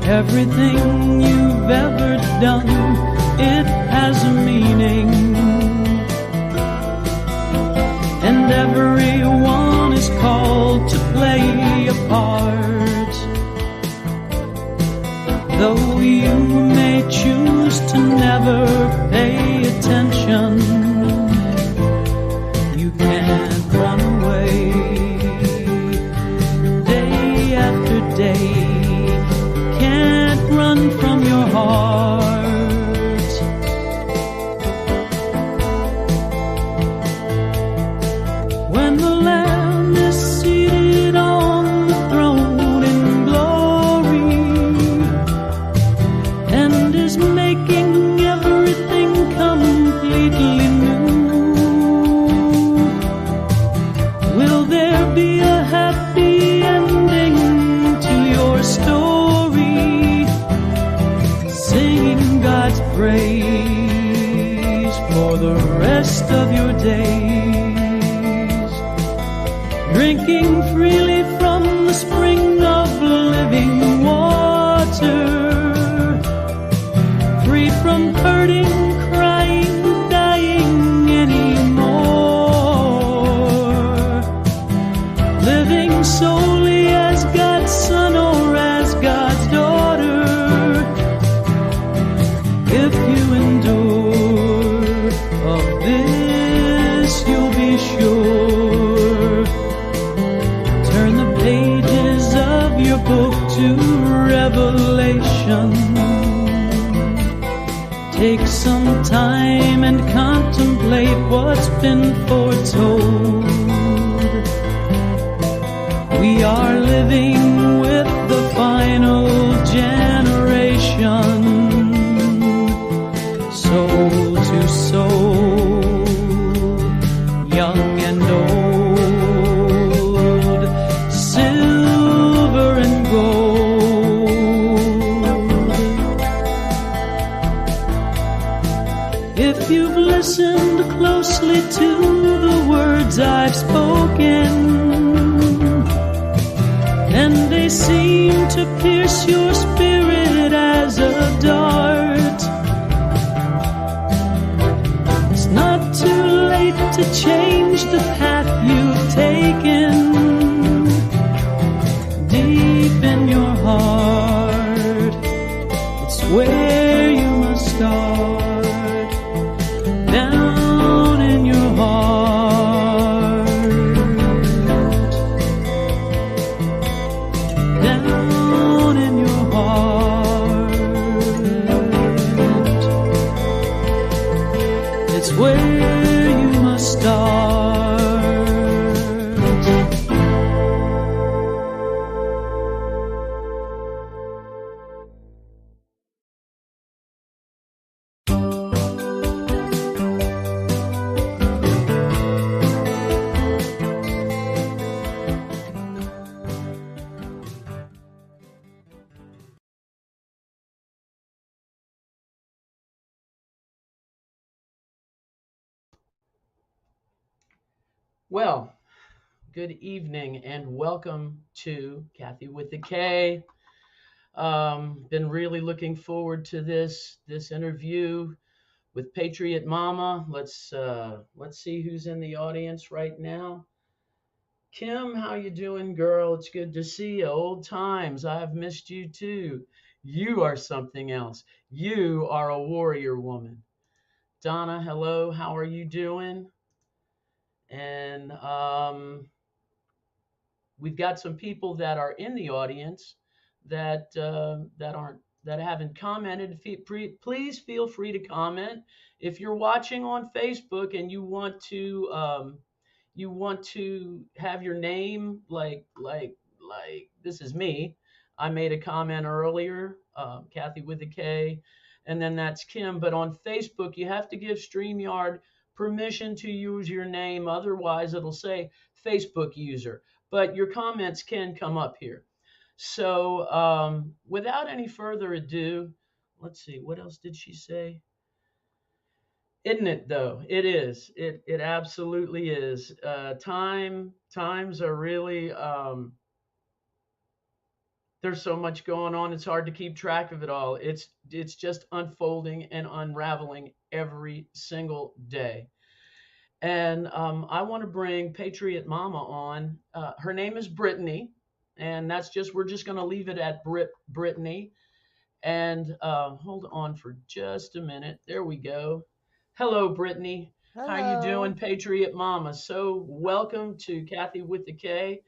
Everything you've ever done, it has a meaning. And everyone is called to play a part. Though you may choose to never pay attention, you can't run away. Day after day, can't run from your heart. When the Lamb is seated on the throne in glory and is making everything completely new, will there be a happy ending to your story? Singing God's praise for the rest of your days, drinking freely from the spring of living water, free from hurting, crying, dying anymore, living solely as God's son or as God's daughter. If you endure of this, you'll be sure. Turn the pages of your book to Revelation. Take some time and contemplate what's been foretold. We are living with the final generation, soul to soul, young and old, silver and gold. If you've listened closely to the words I've spoken, and they seem to pierce your spirit as a dart, it's not too late to change the path you've taken. Deep in your heart, it's where you must start. Down in your heart, down in your heart, it's where you must start. Well, good evening and welcome to Kathy with the K. Been really looking forward to this interview with Patriot Mama. Let's see who's in the audience right now. Kim, how you doing, girl? It's good to see you. Old times. I've missed you too. You are something else. You are a warrior woman. Donna, hello. How are you doing? And we've got some people that are in the audience that haven't commented. Please feel free to comment. If you're watching on Facebook and you want to have your name like this is me. I made a comment earlier, Kathy with a K, and then that's Kim. But on Facebook, you have to give StreamYard permission to use your name. Otherwise, it'll say Facebook user. But your comments can come up here. So without any further ado, let's see, what else did she say? Isn't it though? It is. It absolutely is. Times are really There's so much going on. It's hard to keep track of it all. It's just unfolding and unraveling every single day. And I want to bring Patriot Mama on. Her name is Brittany, and we're just going to leave it at Brittany. And hold on for just a minute. There we go. Hello, Brittany. How you doing, Hello. Patriot Mama? So welcome to Kathy with the K,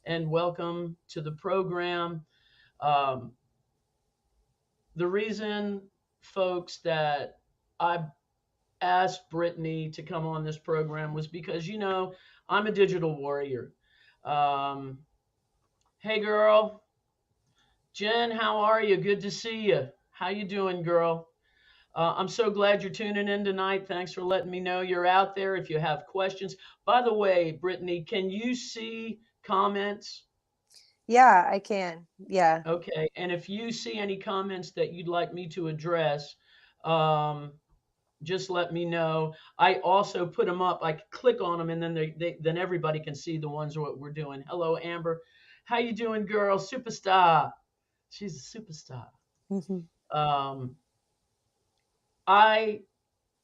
and welcome to the program. Um, the reason, folks, that I asked Brittany to come on this program was because, I'm a digital warrior. Um, hey, girl. Jen, how are you? Good to see you. How you doing, girl? I'm so glad you're tuning in tonight. Thanks for letting me know you're out there. If you have questions, by the way, Brittany, can you see comments? Yeah, I can. Yeah. Okay, and if you see any comments that you'd like me to address, um, just let me know. I also put them up. I click on them, and then then everybody can see the ones what we're doing. Hello, Amber. How you doing, girl? Superstar. She's a superstar. Mhm. Um, I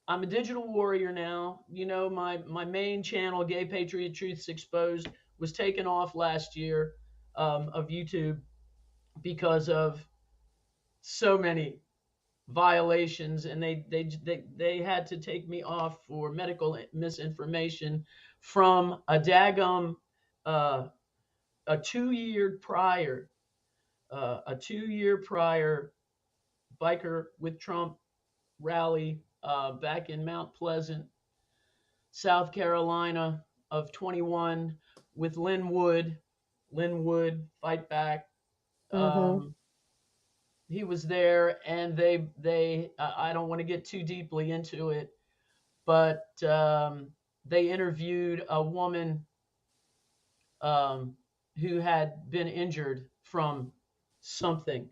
I'm a digital warrior now. My main channel, Gay Patriot Truths Exposed, was taken off last year of YouTube because of so many violations, and they had to take me off for medical misinformation from uh, a 2 year prior a 2 year prior biker with Trump rally back in Mount Pleasant, South Carolina of 21 with Lynn Wood Fight Back. Mhm. Um, he was there, and they I don't want to get too deeply into it, but they interviewed a woman um, who had been injured from something,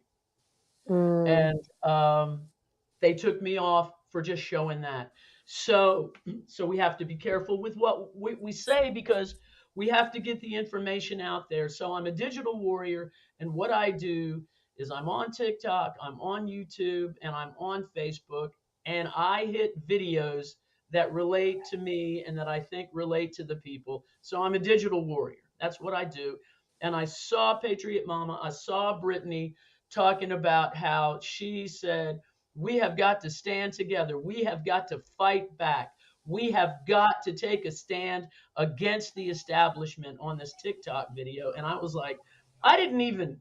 Mm. and they took me off for just showing that. So, so we have to be careful with what we say, because we have to get the information out there. So I'm a digital warrior, and what I do is I'm on TikTok, I'm on YouTube, and I'm on Facebook, and I hit videos that relate to me and that I think relate to the people. So I'm a digital warrior. That's what I do. And I saw Patriot Mama, I saw Brittany talking about how she said, we have got to stand together. We have got to fight back. We have got to take a stand against the establishment on this TikTok video. And I was like, I didn't even,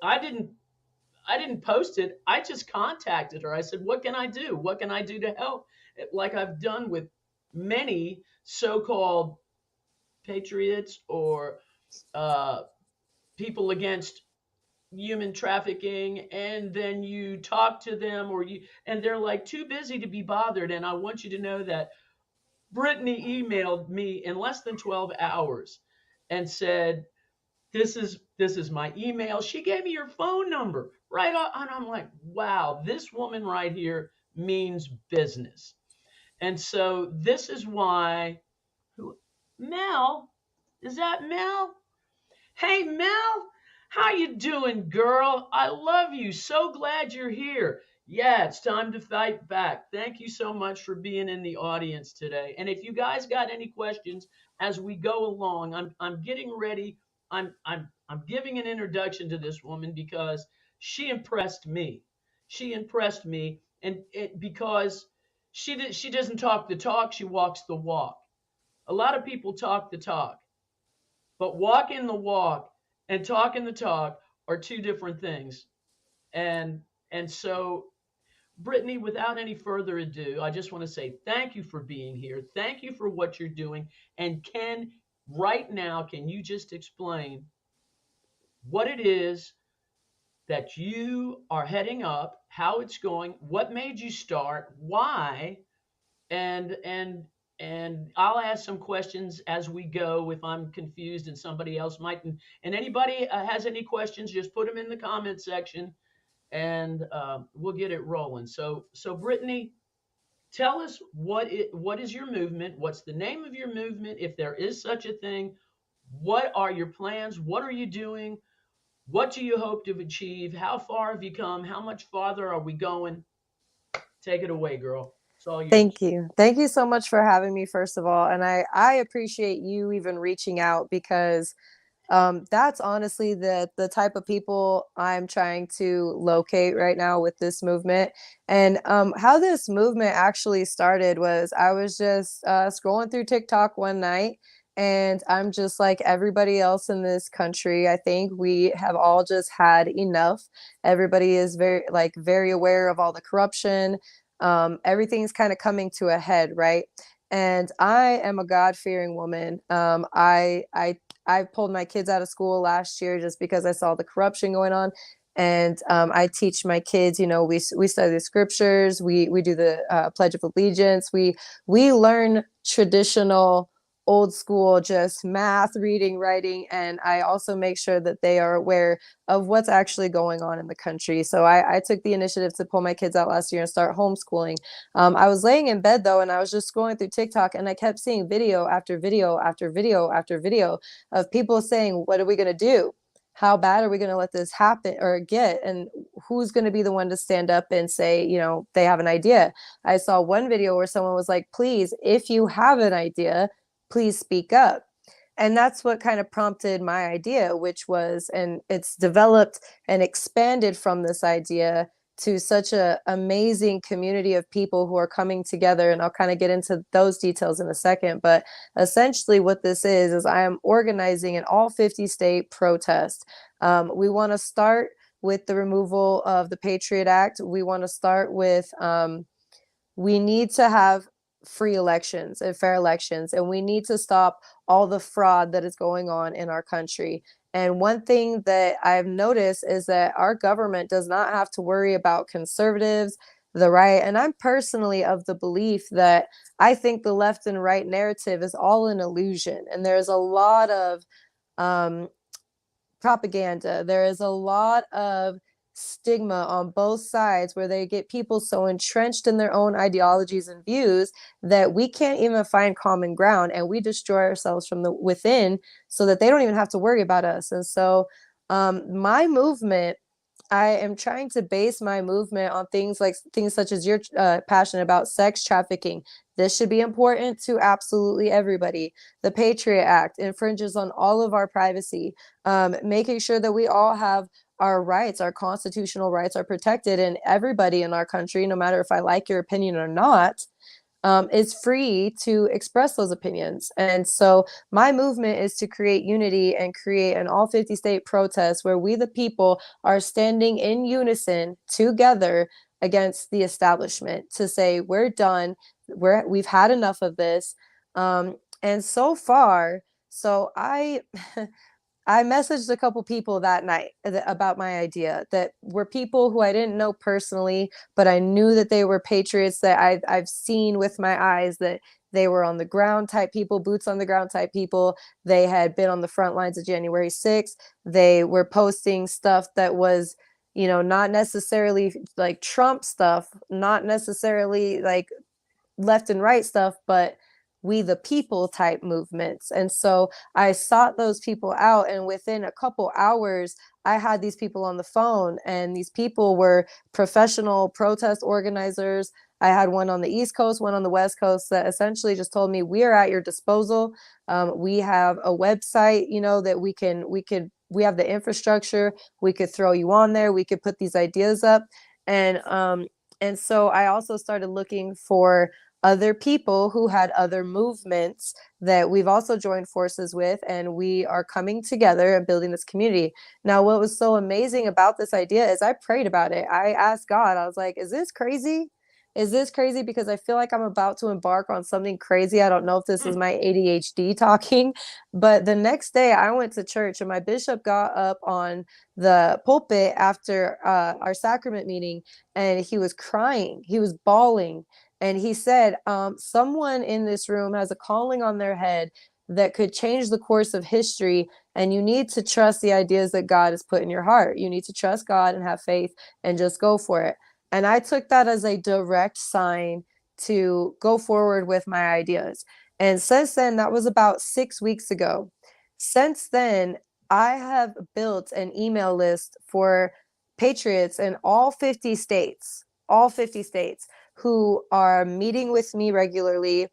I didn't, I didn't post it. I just contacted her. I said, what can I do? What can I do to help? Like I've done with many so-called patriots or uh, people against human trafficking, and then you talk to them, and they're like too busy to be bothered. And I want you to know that Brittany emailed me in less than 12 hours and said, this is my email. She gave me her phone number right on, and I'm like, wow, this woman right here means business. And so this is why who Mel, is that Mel? Hey Mel, how you doing, girl? I love you. So glad you're here. Yeah, it's time to fight back. Thank you so much for being in the audience today. And if you guys got any questions as we go along, I'm getting ready. I'm giving an introduction to this woman because she impressed me. She impressed me, and because she doesn't talk the talk, she walks the walk. A lot of people talk the talk, but walking the walk and talking the talk are two different things. And and so, Brittany, without any further ado, I just want to say thank you for being here. Thank you for what you're doing. And right now, can you just explain what it is that you are heading up, how it's going, what made you start, why, and and I'll ask some questions as we go if I'm confused, and somebody else might. And anybody has any questions, just put them in the comment section, and we'll get it rolling. So Brittany, tell us what is your movement? What's the name of your movement, if there is such a thing? What are your plans? What are you doing? What do you hope to achieve? How far have you come? How much farther are we going? Take it away, girl. It's all Thank yours. you. Thank you so much for having me, first of all. And I appreciate you even reaching out, because that's honestly the type of people I'm trying to locate right now with this movement. And how this movement actually started was, I was just scrolling through TikTok one night, and I'm just like everybody else in this country. I think we have all just had enough. Everybody is very aware of all the corruption. Everything's kind of coming to a head, right? And I am a God-fearing woman. I pulled my kids out of school last year just because I saw the corruption going on. And I teach my kids, we study the scriptures, we do the Pledge of Allegiance, we learn traditional, old school, just math, reading, writing, and I also make sure that they are aware of what's actually going on in the country. So I took the initiative to pull my kids out last year and start homeschooling. I was laying in bed though, and I was just scrolling through TikTok, and I kept seeing video after video after video after video of people saying, what are we going to do? How bad are we going to let this happen or get? And who's going to be the one to stand up and say, they have an idea? I saw one video where someone was like, please, if you have an idea, please speak up. And that's what kind of prompted my idea, which was, and it's developed and expanded from this idea to such a amazing community of people who are coming together. And I'll kind of get into those details in a second. But essentially what this is I am organizing an all 50 state protest. We want to start with the removal of the Patriot Act. We want to start with, we need to have free elections and fair elections, and we need to stop all the fraud that is going on in our country. And one thing that I've noticed is that our government does not have to worry about conservatives, the right. And I'm personally of the belief that I think the left and right narrative is all an illusion. And there's a lot of um, propaganda. There is a lot of stigma on both sides where they get people so entrenched in their own ideologies and views that we can't even find common ground, and we destroy ourselves from the within so that they don't even have to worry about us. And so my movement, I am trying to base my movement on things such as you're passionate about: sex trafficking. This should be important to absolutely everybody. The Patriot Act infringes on all of our privacy. Making sure that we all have our rights, our constitutional rights are protected, and everybody in our country, no matter if I like your opinion or not, is free to express those opinions. And so my movement is to create unity and create an all 50 state protest where we, the people, are standing in unison together against the establishment to say, we're done. We've had enough of this. And so far, so I messaged a couple people that night about my idea, that were people who I didn't know personally, but I knew that they were patriots, that I've seen with my eyes that they were on the ground type people, boots on the ground type people. They had been on the front lines of January 6th. They were posting stuff that was, not necessarily like Trump stuff, not necessarily like left and right stuff, but we the people type movements. And so I sought those people out, and within a couple hours I had these people on the phone, and these people were professional protest organizers. I had one on the East Coast, one on the West Coast, that essentially just told me, we are at your disposal. We have a website, that we have the infrastructure, we could throw you on there, we could put these ideas up. And so I also started looking for other people who had other movements that we've also joined forces with, and we are coming together and building this community. Now, what was so amazing about this idea is I prayed about it. I asked God, I was like, is this crazy? Is this crazy? Because I feel like I'm about to embark on something crazy. I don't know if this is my ADHD talking, but the next day I went to church, and my bishop got up on the pulpit after our sacrament meeting, and he was crying. He was bawling. And he said, someone in this room has a calling on their head that could change the course of history. And you need to trust the ideas that God has put in your heart. You need to trust God and have faith and just go for it. And I took that as a direct sign to go forward with my ideas. And since then, that was about 6 weeks ago. Since then, I have built an email list for patriots in all 50 states who are meeting with me regularly.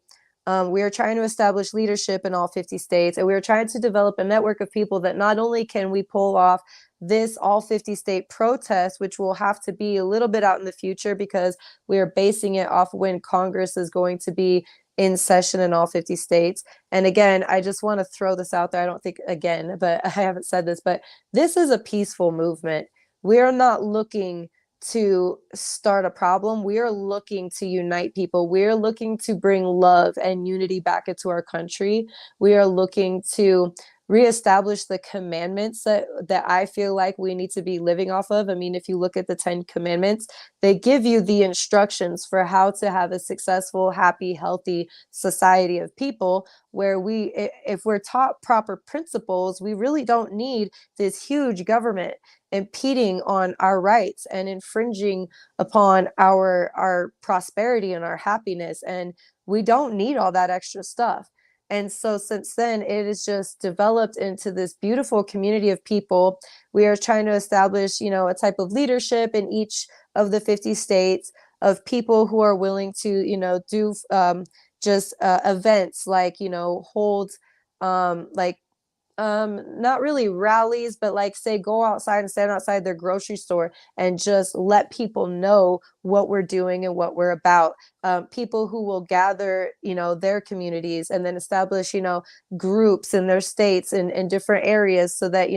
We are trying to establish leadership in all 50 states, and we are trying to develop a network of people that not only can we pull off this all 50 state protest, which will have to be a little bit out in the future because we are basing it off when Congress is going to be in session in all 50 states. And again, I just want to throw this out there. I don't think, again, but I haven't said this, but this is a peaceful movement. We're not looking to start a problem. We are looking to unite people. We are looking to bring love and unity back into our country. We are looking to reestablish the commandments that I feel like we need to be living off of. I mean, if you look at the 10 commandments, they give you the instructions for how to have a successful, happy, healthy society of people where if we're taught proper principles, we really don't need this huge government impeding on our rights and infringing upon our prosperity and our happiness. And we don't need all that extra stuff. And so since then, it has just developed into this beautiful community of people. We are trying to establish, a type of leadership in each of the 50 states of people who are willing to, do just events like, hold like not really rallies, but like say go outside and stand outside their grocery store and just let people know what we're doing and what we're about. People who will gather their communities and then establish groups in their states and in different areas so that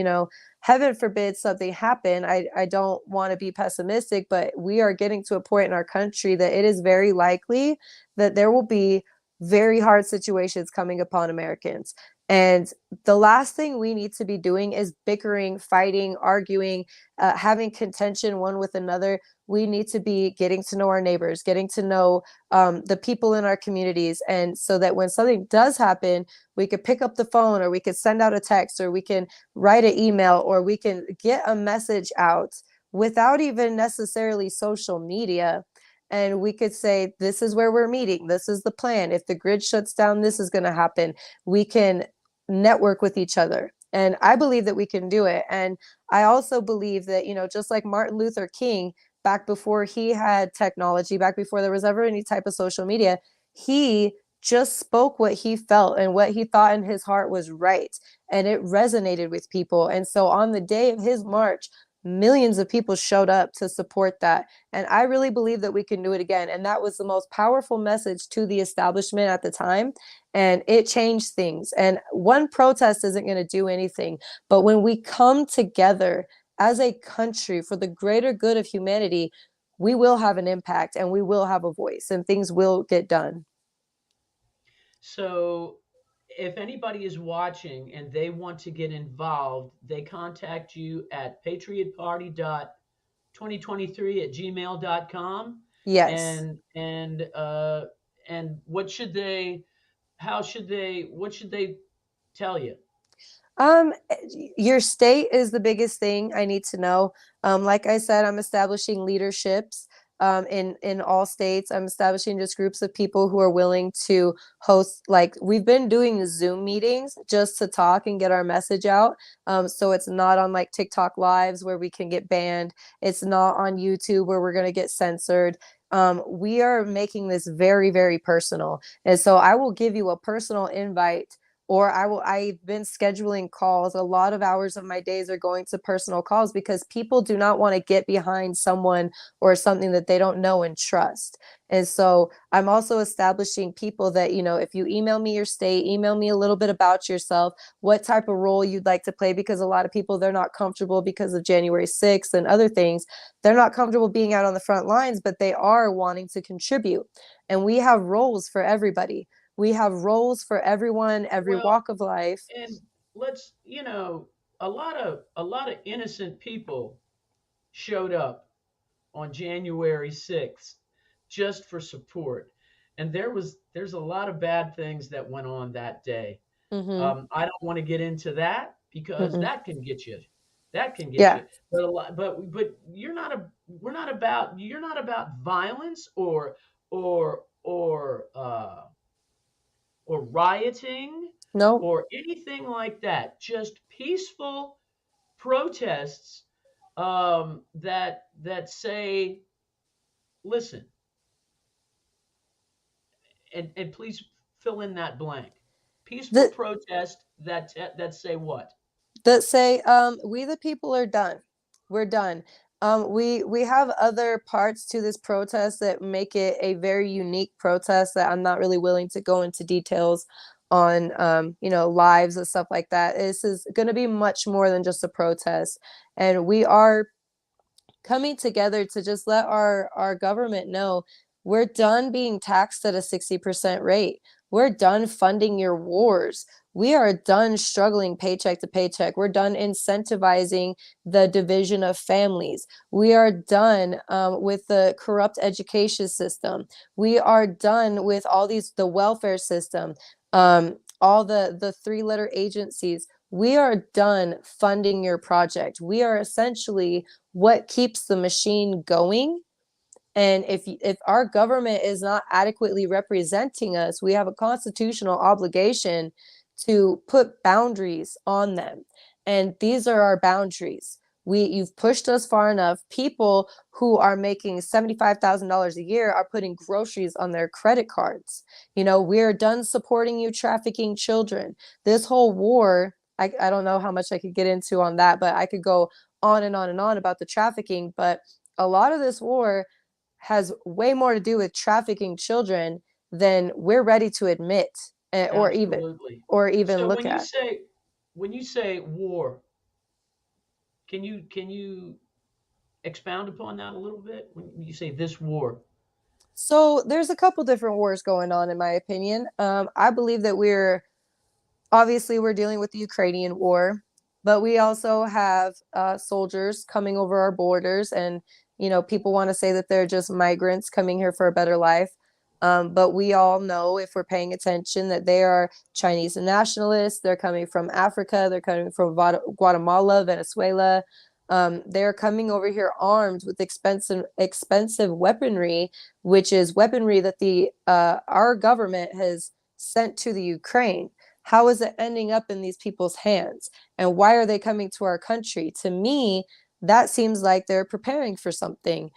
heaven forbid something happen. I don't want to be pessimistic, but we are getting to a point in our country that it is very likely that there will be very hard situations coming upon Americans. And the last thing we need to be doing is bickering, fighting, arguing, having contention one with another. We need to be getting to know our neighbors, getting to know the people in our communities. And so that when something does happen, we could pick up the phone, or we could send out a text, or we can write an email, or we can get a message out without even necessarily social media. And we could say, this is where we're meeting. This is the plan. If the grid shuts down, this is going to happen. We can network with each other. And I believe that we can do it. And I also believe that, just like Martin Luther King, back before he had technology, back before there was ever any type of social media, he just spoke what he felt and what he thought in his heart was right. And it resonated with people. And so on the day of his march, millions of people showed up to support that. And I really believe that we can do it again. And that was the most powerful message to the establishment at the time. And it changed things. And one protest isn't going to do anything. But when we come together as a country for the greater good of humanity, we will have an impact and we will have a voice and things will get done. So if anybody is watching and they want to get involved, they contact you at patriotparty.2023@gmail.com. Yes. And what should they what should they tell you? Um, your state is the biggest thing I need to know. Like I said, I'm establishing leaderships in all states. I'm establishing just groups of people who are willing to host. Like we've been doing Zoom meetings just to talk and get our message out. So it's not on like TikTok lives where we can get banned. It's not on YouTube where we're gonna get censored. We are making this very, very personal, and so I will give you a personal invite, or I've been scheduling calls. A lot of hours of my days are going to personal calls because people do not want to get behind someone or something that they don't know and trust. And so I'm also establishing people that, if you email me your state, email me a little bit about yourself, what type of role you'd like to play, because a lot of people, they're not comfortable because of January 6th and other things. They're not comfortable being out on the front lines, but they are wanting to contribute. And we have roles for everybody. We have roles for everyone, every Well, walk of life. and let's, a lot of innocent people showed up on January 6th just for support. And there's a lot of bad things that went on that day. Mm-hmm. I don't want to get into that because Mm-mm. that can get you. That can get Yeah. you. But a lot, but you're not about violence or or rioting. No. or anything like that. Just peaceful protests that say, listen, and please fill in that blank. Peaceful The protest that say what? that say, we the people are done. We're done. We have other parts to this protest that make it a very unique protest that I'm not really willing to go into details on, lives and stuff like that. This is going to be much more than just a protest, and we are coming together to just let our government know we're done being taxed at a 60% rate. We're done funding your wars. We are done struggling paycheck to paycheck. We're done incentivizing the division of families. We are done with the corrupt education system. We are done with all the welfare system, all the three-letter agencies. We are done funding your project. We are essentially what keeps the machine going. And if our government is not adequately representing us, we have a constitutional obligation to put boundaries on them. And these are our boundaries. You've pushed us far enough. People who are making $75,000 a year are putting groceries on their credit cards. We're done supporting you trafficking children. This whole war, I don't know how much I could get into on that, but I could go on and on and on about the trafficking. But a lot of this war has way more to do with trafficking children than we're ready to admit, or even Absolutely. or even So look at. when you say war, can you expound upon that a little bit when you say this war? So there's a couple different wars going on, in my opinion. I believe that we're dealing with the Ukrainian war, but we also have soldiers coming over our borders, and people want to say that they're just migrants coming here for a better life. But we all know, if we're paying attention, that they are Chinese nationalists. They're coming from Africa. They're coming from Guatemala, Venezuela. They're coming over here armed with expensive weaponry, which is weaponry that the our government has sent to the Ukraine. How is it ending up in these people's hands? And why are they coming to our country? To me, that seems like they're preparing for something.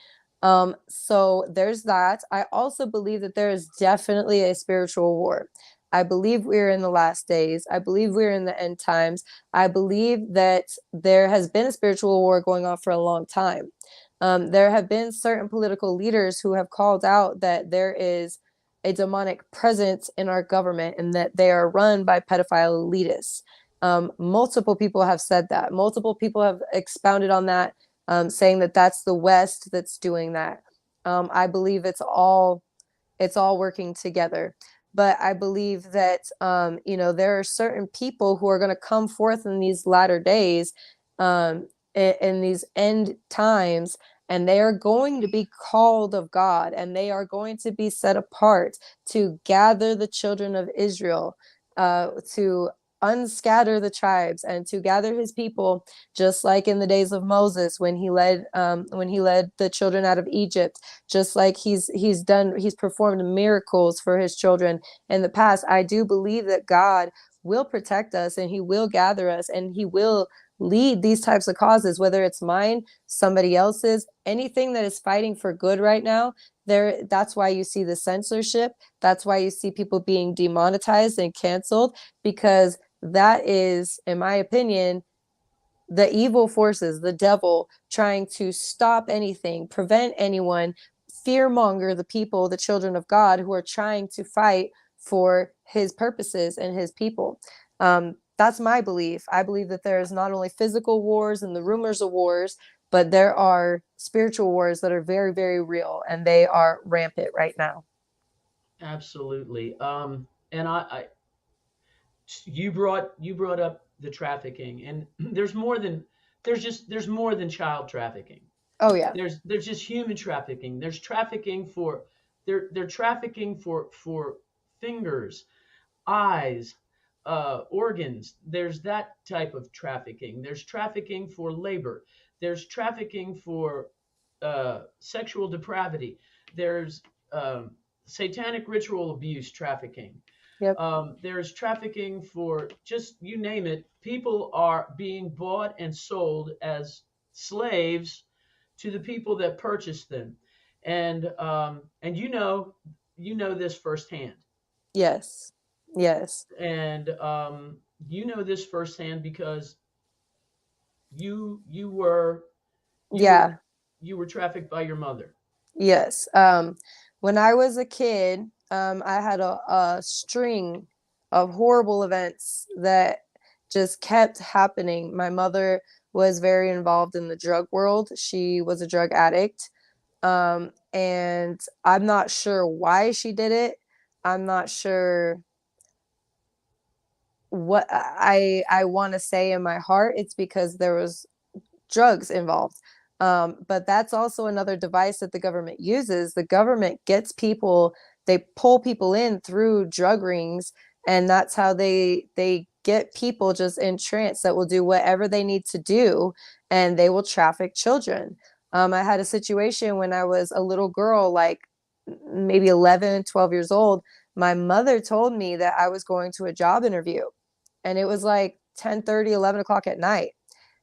So there's that. I also believe that there is definitely a spiritual war. I believe we're in the last days. I believe we're in the end times. I believe that there has been a spiritual war going on for a long time. There have been certain political leaders who have called out that there is a demonic presence in our government and that they are run by pedophile elitists. Multiple people have said that. Multiple people have expounded on that, saying that that's the West that's doing that. I believe it's all working together. But I believe that there are certain people who are going to come forth in these latter days, in these end times, and they are going to be called of God, and they are going to be set apart to gather the children of Israel, to unscatter the tribes and to gather his people, just like in the days of Moses when he led the children out of Egypt, just like he's performed miracles for his children in the past. I do believe that God will protect us, and he will gather us, and he will lead these types of causes, whether it's mine, somebody else's, anything that is fighting for good right now. That's why you see the censorship. That's why you see people being demonetized and canceled, because that is, in my opinion, the evil forces, the devil, trying to stop anything, prevent anyone, fearmonger the people, the children of God, who are trying to fight for his purposes and his people. That's my belief. I believe that there is not only physical wars and the rumors of wars, but there are spiritual wars that are very, very real, and they are rampant right now. Absolutely. And you brought up the trafficking, and there's more than child trafficking. Oh yeah. There's just human trafficking. There's trafficking for they're trafficking for fingers, eyes, organs. There's that type of trafficking. There's trafficking for labor. There's trafficking for sexual depravity. There's satanic ritual abuse trafficking. Yep. There's trafficking for just you name it. People are being bought and sold as slaves to the people that purchase them, and you know this firsthand, Yes. Yes. and you know this firsthand because you were you were Yeah. you were trafficked by your mother. Yes. When I was a kid, I had a string of horrible events that just kept happening. My mother was very involved in the drug world. She was a drug addict. And I'm not sure why she did it. I'm not sure what I want to say in my heart. It's because there was drugs involved. But that's also another device that the government uses. The government gets people, they pull people in through drug rings, and that's how they get people just in trance that will do whatever they need to do, and they will traffic children. I had a situation when I was a little girl, like maybe 11, 12 years old. My mother told me that I was going to a job interview, and it was like 10:30, 11 o'clock at night,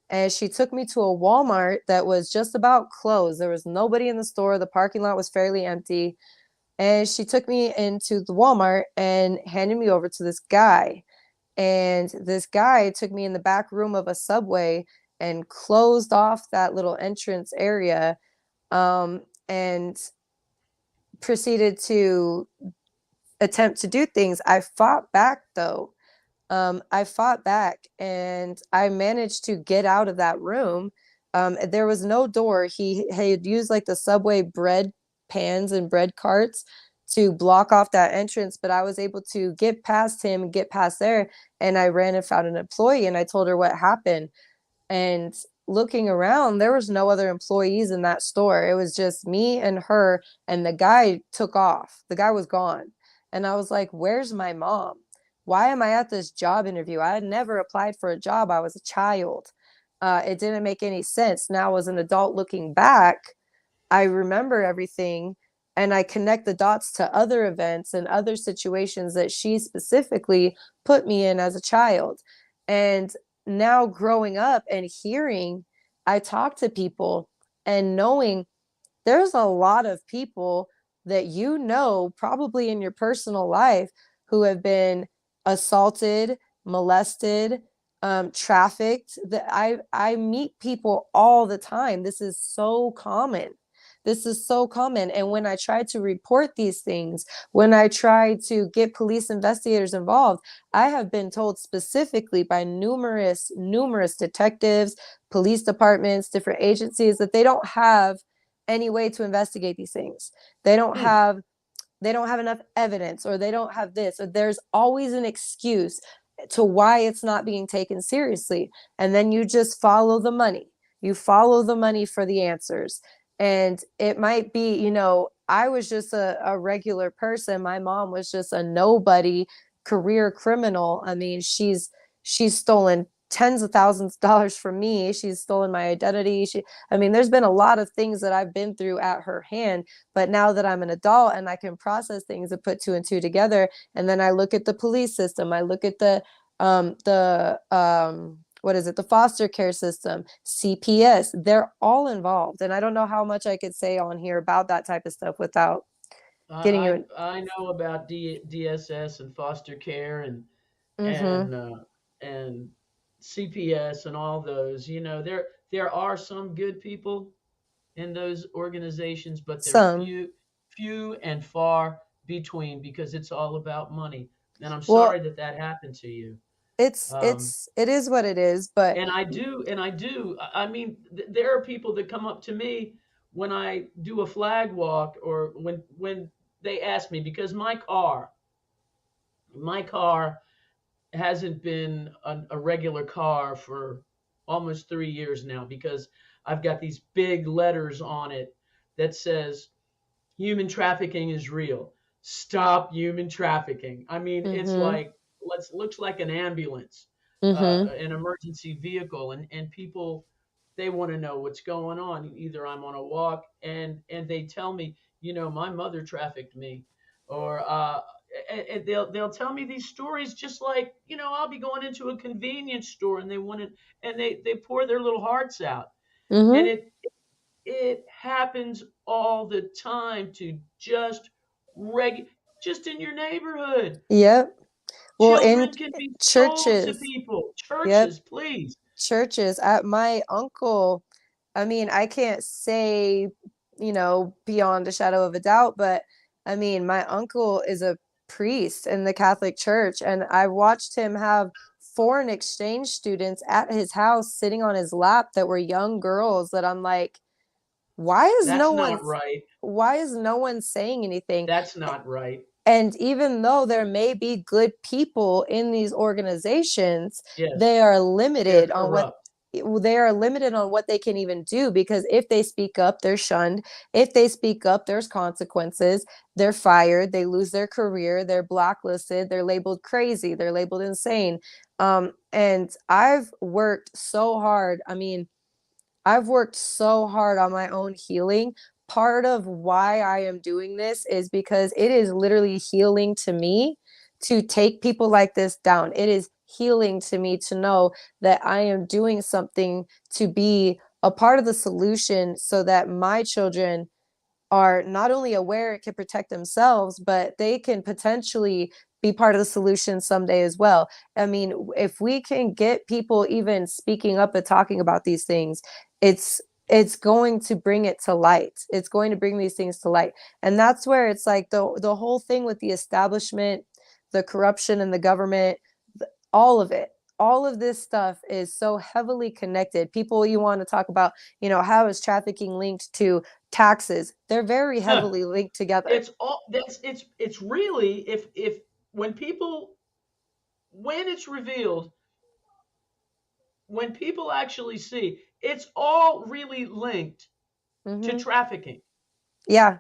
and she took me to a Walmart that was just about closed. There was nobody in the store. The parking lot was fairly empty. And she took me into the Walmart and handed me over to this guy. And this guy took me in the back room of a Subway and closed off that little entrance area, and proceeded to attempt to do things. I fought back though. I fought back and I managed to get out of that room. There was no door. He had used like the Subway bread pans and bread carts to block off that entrance, but I was able to get past him and get past there. And I ran and found an employee and I told her what happened. And looking around, there was no other employees in that store. It was just me and her, and the guy took off. The guy was gone. And I was like, where's my mom? Why am I at this job interview? I had never applied for a job. I was a child. It didn't make any sense. Now, as an adult looking back, I remember everything and I connect the dots to other events and other situations that she specifically put me in as a child. And now growing up and hearing, I talk to people and knowing there's a lot of people that you know, probably in your personal life, who have been assaulted, molested, trafficked. That I meet people all the time. This is so common. This is so common. And when I try to report these things, when I try to get police investigators involved, I have been told specifically by numerous detectives, police departments, different agencies that they don't have any way to investigate these things. They don't Hmm. have they don't have enough evidence, or they don't have this, or there's always an excuse to why it's not being taken seriously. And then you just follow the money. You follow the money for the answers. And it might be, I was just a regular person. My mom was just a nobody career criminal. I mean, she's stolen tens of thousands of dollars from me. She's stolen my identity. I mean, there's been a lot of things that I've been through at her hand, but now that I'm an adult and I can process things and put two and two together, and then I look at the police system, I look at the what is it, the foster care system, CPS, they're all involved. And I don't know how much I could say on here about that type of stuff without getting I you. I, I know about DSS and foster care Mm-hmm. and and CPS and all those. There are some good people in those organizations, but they're Some. few and far between because it's all about money. And I'm sorry Well, that happened to you. Um, it is what it is, but I mean, there are people that come up to me when I do a flag walk or when they ask me because my car hasn't been a regular car for almost 3 years now because I've got these big letters on it that says human trafficking is real. Stop human trafficking. I mean, it's mm-hmm. like let's looks like an ambulance, Mm-hmm. an emergency vehicle, and people they want to know what's going on. Either I'm on a walk and they tell me, my mother trafficked me, or and they'll tell me these stories, just like, I'll be going into a convenience store and they pour their little hearts out, and Mm-hmm. it happens all the time to just in your neighborhood. Yep. Well, in Children can be sold to churches. people. Yep. Churches, please. Churches. At my uncle, I mean, I can't say, beyond a shadow of a doubt, but I mean, my uncle is a priest in the Catholic Church, and I watched him have foreign exchange students at his house sitting on his lap that were young girls that I'm like, why is no That's one not right. why is no one saying anything? That's not right. And even though there may be good people in these organizations, Yes, they are they're limited on what corrupt. they can even do, because if they speak up, they're shunned. If they speak up, there's consequences. They're fired, they lose their career, they're blacklisted, they're labeled crazy, they're labeled insane. And I've worked so hard. I mean, I've worked so hard on my own healing. Part of why I am doing this is because it is literally healing to me to take people like this down. It is healing to me to know that I am doing something to be a part of the solution so that my children are not only aware and can protect themselves, but they can potentially be part of the solution someday as well. I mean, if we can get people even speaking up and talking about these things, it's going to bring it to light. It's going to bring these things to light. And that's where it's like the whole thing with the establishment, the corruption in the government, all of it. All of this stuff is so heavily connected. People, you want to talk about, how is trafficking linked to taxes? They're very heavily linked together. It's really, if when it's revealed, when people actually see, it's all really linked to Hmm. trafficking. Yeah,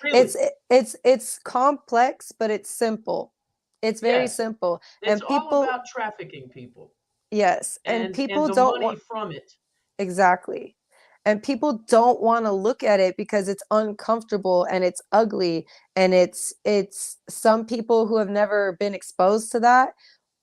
Really. it's complex, but it's simple. It's very Yes. simple, It's and all people, about trafficking people yes, and and people the don't money want. from it. Exactly. And people don't want to look at it because it's uncomfortable and it's ugly, and it's some people who have never been exposed to that,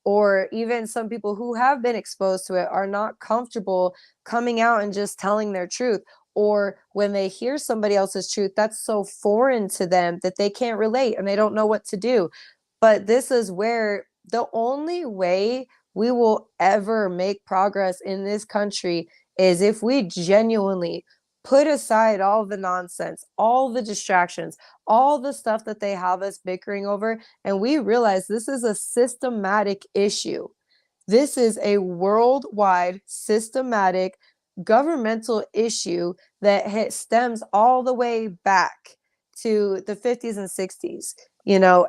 or even some people who have been exposed to it, are not comfortable coming out and just telling their truth. Or when they hear somebody else's truth, that's so foreign to them that they can't relate and they don't know what to do. But this is where the only way we will ever make progress in this country is if we genuinely put aside all the nonsense, all the distractions, all the stuff that they have us bickering over, and we realize this is a systematic issue. This is a worldwide, systematic, governmental issue that stems all the way back to the 50s and 60s.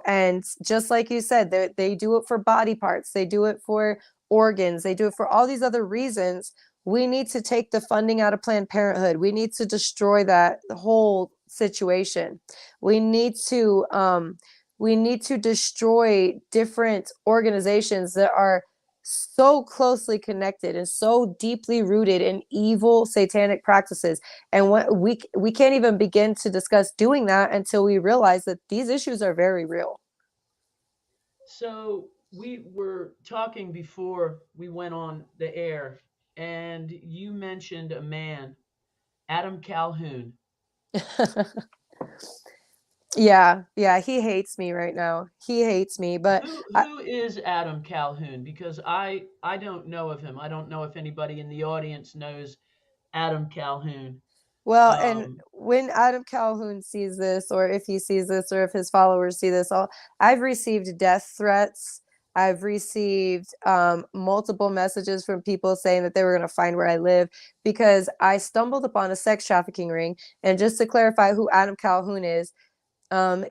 And just like you said, they do it for body parts, they do it for organs, they do it for all these other reasons. We need to take the funding out of Planned Parenthood. We need to destroy that whole situation. We need to destroy different organizations that are so closely connected and so deeply rooted in evil satanic practices. And we can't even begin to discuss doing that until we realize that these issues are very real. So we were talking before we went on the air, and you mentioned a man, Adam Calhoun. Yeah, he hates me right now. He hates me, but Who is Adam Calhoun? Because I don't know of him. I don't know if anybody in the audience knows Adam Calhoun. well, and Um, when Adam Calhoun sees this, or if he sees this, or if his followers see this, I've received death threats. I've received multiple messages from people saying that they were going to find where I live because I stumbled upon a sex trafficking ring. And just to clarify who Adam Calhoun is,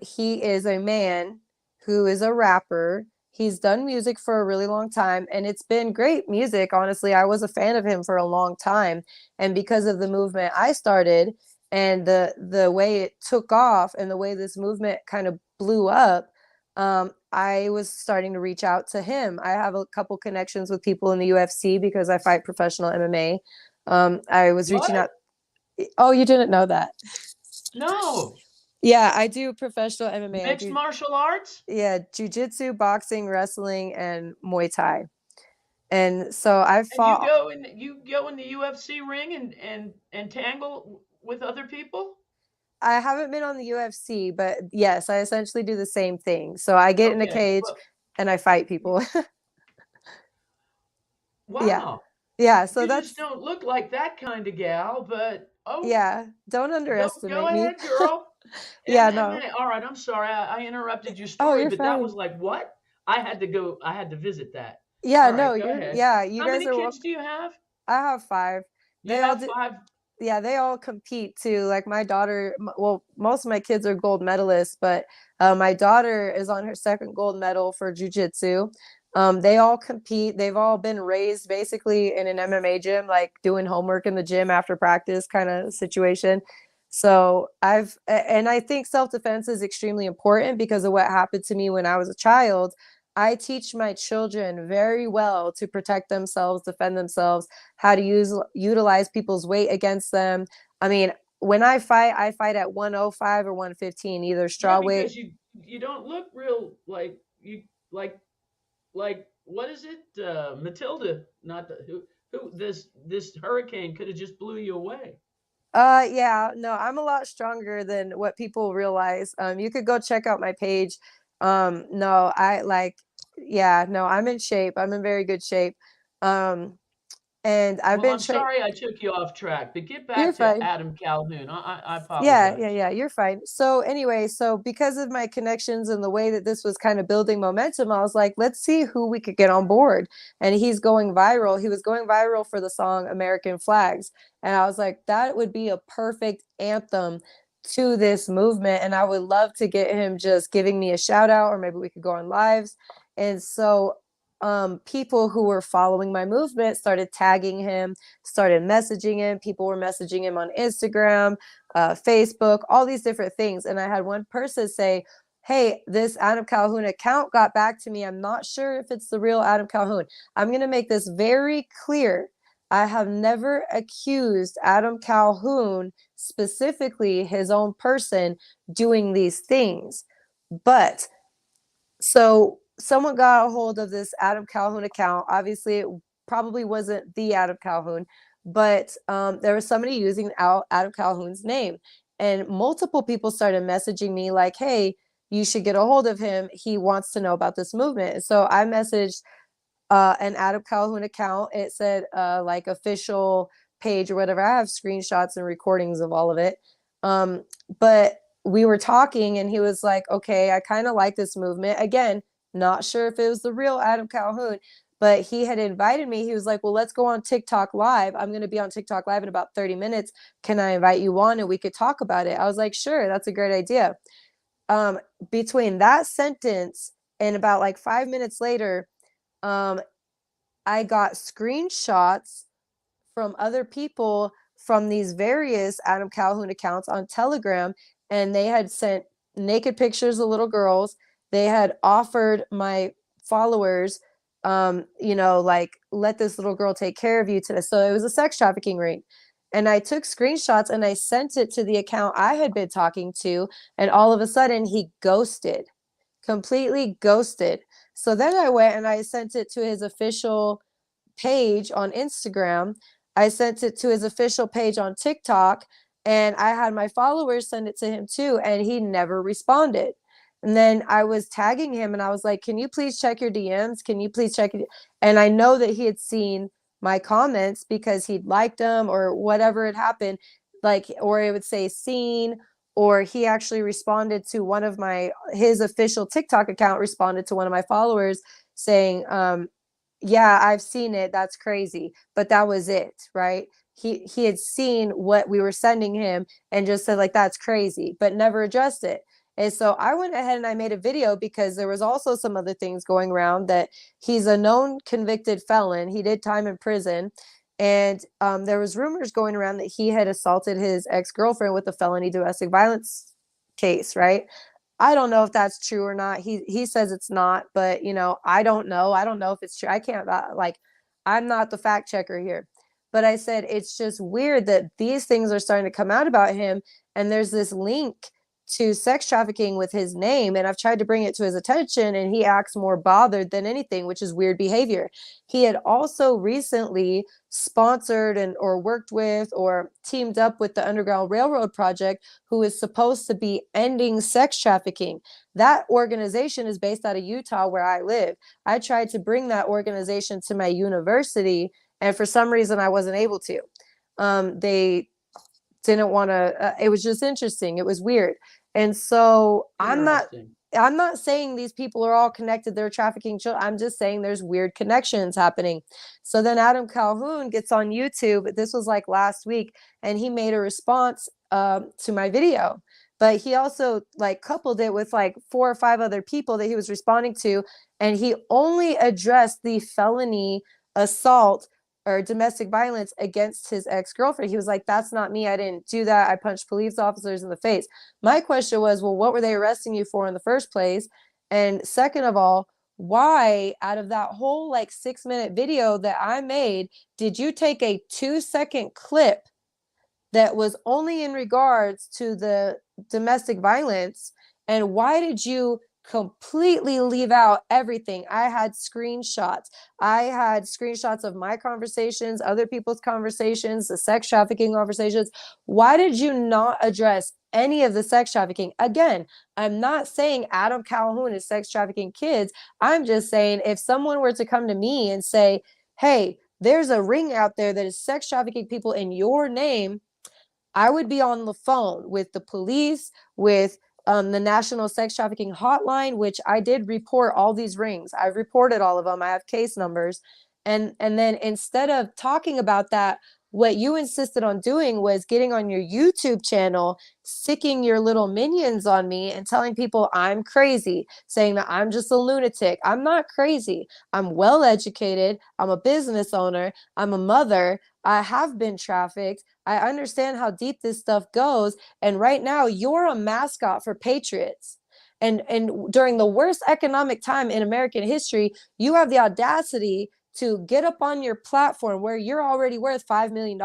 he is a man who is a rapper. He's done music for a really long time, and it's been great music. Honestly, I was a fan of him for a long time, and because of the movement I started and the way it took off and the way this movement kind of blew up, I was starting to reach out to him. I have a couple connections with people in the UFC because I fight professional MMA. I was reaching what? out. Oh, you didn't know that? No. Yeah, I do professional MMA. I Mixed do, martial arts? yeah, jujitsu, boxing, wrestling, and Muay Thai. And so I And you fought. go in the UFC ring and tangle with other people? I haven't been on the UFC, but yes, I essentially do the same thing. So I get in a Okay. cage Well, and I fight people. Yeah. wow. Yeah. So You just that's, don't look like that kind of gal, but oh, yeah. Don't go underestimate me. ahead, girl. Yeah. And No. then, all right, I'm sorry, I interrupted your Oh, story, you're but that fine. was like what? I had to visit that. Yeah. All No, right, go you're, ahead. yeah. You How guys many are kids welcome. do you have? I have 5. You They all have do. 5. Yeah, they all compete too. Like my daughter, well, most of my kids are gold medalists, but my daughter is on her second gold medal for jujitsu. They all compete. They've all been raised basically in an MMA gym, like doing homework in the gym after practice kind of situation. So and I think self-defense is extremely important because of what happened to me when I was a child. I teach my children very well to protect themselves, defend themselves, how to utilize people's weight against them. I mean, when I fight at 105 or 115, either Yeah, straw weight. because you don't look real like you like what is it? Matilda, not the, who this hurricane could have just blew you away. Yeah, no, I'm a lot stronger than what people realize. You could go check out my page. No, I like, yeah, no, I'm in shape. I'm in very good shape. Um, and I've Well, been I'm trained. sorry I took you off track, but get You're back to fine. Adam Calhoun. I Yeah, yeah, apologize. yeah, you're fine. So anyway, so because of my connections and the way that this was kind of building momentum, I was like, let's see who we could get on board. And he's going viral. He was going viral for the song American Flags. And I was like, that would be a perfect anthem to this movement. And I would love to get him just giving me a shout out, or maybe we could go on lives. And so people who were following my movement started tagging him, started messaging him. People were messaging him on Instagram, Facebook, all these different things. And I had one person say, hey, this Adam Calhoun account got back to me. I'm not sure if it's the real Adam Calhoun. I'm going to make this very clear. I have never accused Adam Calhoun, specifically his own person, doing these things. But so someone got a hold of this Adam Calhoun account. Obviously, it probably wasn't the Adam Calhoun, but there was somebody using Adam Calhoun's name. And multiple people started messaging me like, hey, you should get a hold of him. He wants to know about this movement. So I messaged an Adam Calhoun account. It said like official page or whatever. I have screenshots and recordings of all of it. But we were talking and he was like, okay, I kind of like this movement. Again, not sure if it was the real Adam Calhoun, but he had invited me. He was like, well, let's go on TikTok live. I'm going to be on TikTok live in about 30 minutes. Can I invite you on and we could talk about it? I was like, sure, that's a great idea. Um, Between that sentence and about like 5 minutes later, um, I got screenshots from other people from these various Adam Calhoun accounts on Telegram, and they had sent naked pictures of little girls. They had offered my followers, like, let this little girl take care of you today. So it was a sex trafficking ring. And I took screenshots and I sent it to the account I had been talking to. And all of a sudden, he ghosted, completely ghosted. So then I went and I sent it to his official page on Instagram. I sent it to his official page on TikTok, and I had my followers send it to him too, and he never responded. And then I was tagging him and I was like, can you please check your DMs? Can you please check it? And I know that he had seen my comments because he'd liked them or whatever had happened, like, or it would say seen, or he actually responded to his official TikTok account responded to one of my followers saying, yeah, I've seen it. That's crazy. But that was it, right? He had seen what we were sending him and just said like that's crazy, but never addressed it. And so I went ahead and I made a video because there was also some other things going around that he's a known convicted felon. He did time in prison. And there was rumors going around that he had assaulted his ex-girlfriend with a felony domestic violence case, right? I don't know if that's true or not. He says it's not, but I don't know. I don't know if it's true. I can't like I'm not the fact checker here. But I said it's just weird that these things are starting to come out about him and there's this link to sex trafficking with his name, and I've tried to bring it to his attention, and he acts more bothered than anything, which is weird behavior. He had also recently sponsored and or worked with or teamed up with the Underground Railroad Project, who is supposed to be ending sex trafficking. That organization is based out of Utah, where I live. I tried to bring that organization to my university, and for some reason I wasn't able to. They didn't want to, it was just interesting. It was weird. And so I'm not saying these people are all connected, they're trafficking children. I'm just saying there's weird connections happening. So then Adam Calhoun gets on YouTube. This was like last week, and he made a response to my video. But he also like coupled it with like 4 or 5 other people that he was responding to, and he only addressed the felony assault or domestic violence against his ex-girlfriend. He was like, that's not me. I didn't do that. I punched police officers in the face. My question was, well, what were they arresting you for in the first place? And second of all, why out of that whole like 6-minute video that I made, did you take a 2-second clip that was only in regards to the domestic violence? And why did you completely leave out everything? I had screenshots. I had screenshots of my conversations, other people's conversations, the sex trafficking conversations. Why did you not address any of the sex trafficking? Again, I'm not saying Adam Calhoun is sex trafficking kids. I'm just saying if someone were to come to me and say, hey, there's a ring out there that is sex trafficking people in your name, I would be on the phone with the police, with the National Sex Trafficking Hotline, which I did report all these rings. I've reported all of them. I have case numbers. And then instead of talking about that, what you insisted on doing was getting on your YouTube channel, sicking your little minions on me and telling people I'm crazy, saying that I'm just a lunatic. I'm not crazy. I'm well educated. I'm a business owner. I'm a mother. I have been trafficked. I understand how deep this stuff goes. And right now, you're a mascot for patriots. And during the worst economic time in American history, you have the audacity to get up on your platform where you're already worth $5 million.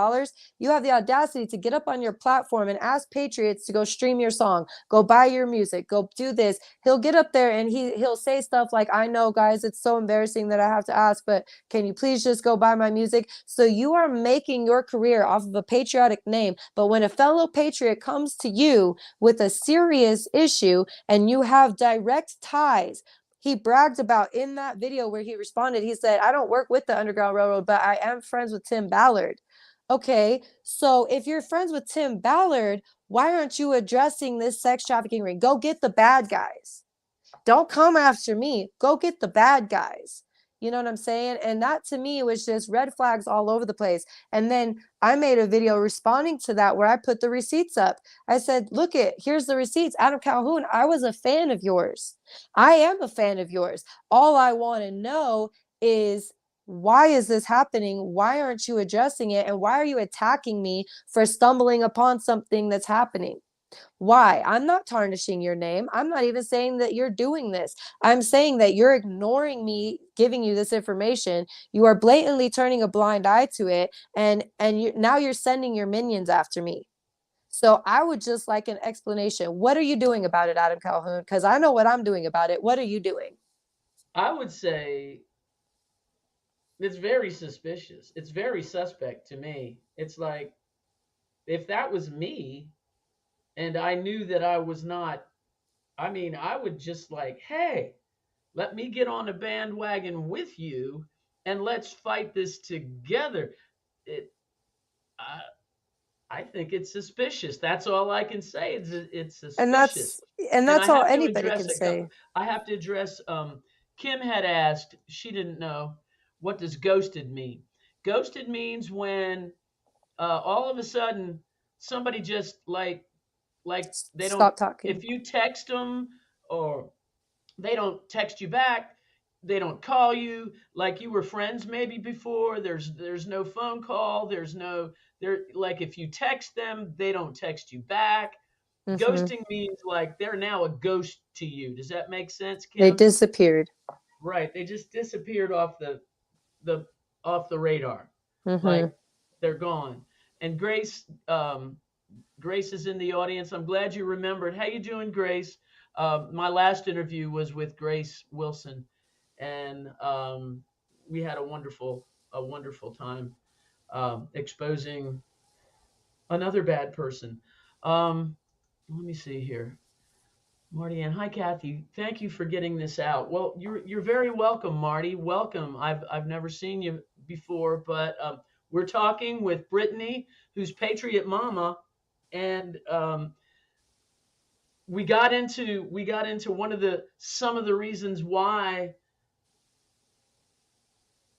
You have the audacity to get up on your platform and ask patriots to go stream your song, go buy your music, go do this. He'll get up there and he'll say stuff like, I know, guys, it's so embarrassing that I have to ask, but can you please just go buy my music? So you are making your career off of a patriotic name. But when a fellow patriot comes to you with a serious issue and you have direct ties, he bragged about in that video where he responded, he said, I don't work with the Underground Railroad, but I am friends with Tim Ballard. Okay, so if you're friends with Tim Ballard, why aren't you addressing this sex trafficking ring? Go get the bad guys. Don't come after me. Go get the bad guys. You know what I'm saying? And that to me was just red flags all over the place. And then I made a video responding to that where I put the receipts up. I said, look here's the receipts. Adam Calhoun, I was a fan of yours. I am a fan of yours. All I want to know is, why is this happening? Why aren't you addressing it? And why are you attacking me for stumbling upon something that's happening? Why? I'm not tarnishing your name. I'm not even saying that you're doing this. I'm saying that you're ignoring me giving you this information. You are blatantly turning a blind eye to it, and now you're sending your minions after me. So I would just like an explanation. What are you doing about it, Adam Calhoun? Because I know what I'm doing about it. What are you doing? I would say it's very suspicious. It's very suspect to me. It's like, if that was me and I knew that I was not, I mean, I would just like, hey, let me get on a bandwagon with you and let's fight this together. It, I think it's suspicious. That's all I can say. It's And suspicious. that's I all have to anybody address can a couple. say. I have to address. Kim had asked. She didn't know, what does ghosted mean. Ghosted means when all of a sudden somebody just like they don't. Stop talking. If you text them or they don't text you back, they don't call you, like you were friends maybe before, there's no phone call, there's no, they're like, if you text them, they don't text you back. Ghosting means like they're now a ghost to you. Does that make sense, They Kim? disappeared. Right, they just disappeared off the off the radar. Mm-hmm. Like they're gone. And Grace is in the audience. I'm glad you remembered. How you doing, Grace? My last interview was with Grace Wilson, and we had a wonderful time exposing another bad person. Let me see here. Marty Ann, hi Kathy. Thank you for getting this out. Well, you're very welcome, Marty. Welcome. I've never seen you before, but we're talking with Brittany, who's Patriot Mama, and we got into some of the reasons why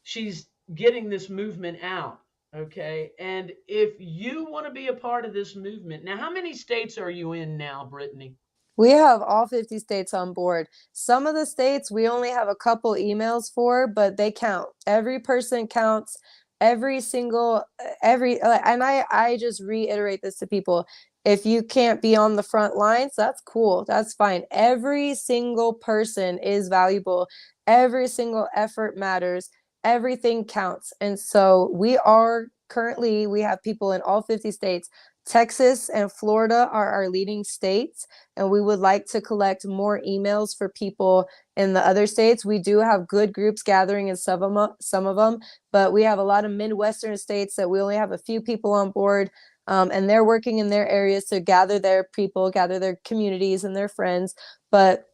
she's getting this movement out. Okay, and if you want to be a part of this movement, now how many states are you in now, Brittany? We have all 50 states on board. Some of the states we only have a couple emails for, but they count. Every person counts. Every single, and I just reiterate this to people. If you can't be on the front lines, that's cool. That's fine. Every single person is valuable. Every single effort matters. Everything counts. And so we have people in all 50 states. Texas and Florida are our leading states, and we would like to collect more emails for people in the other states. We do have good groups gathering in some of them, but we have a lot of Midwestern states that we only have a few people on board, and they're working in their areas to gather their people, gather their communities and their friends. But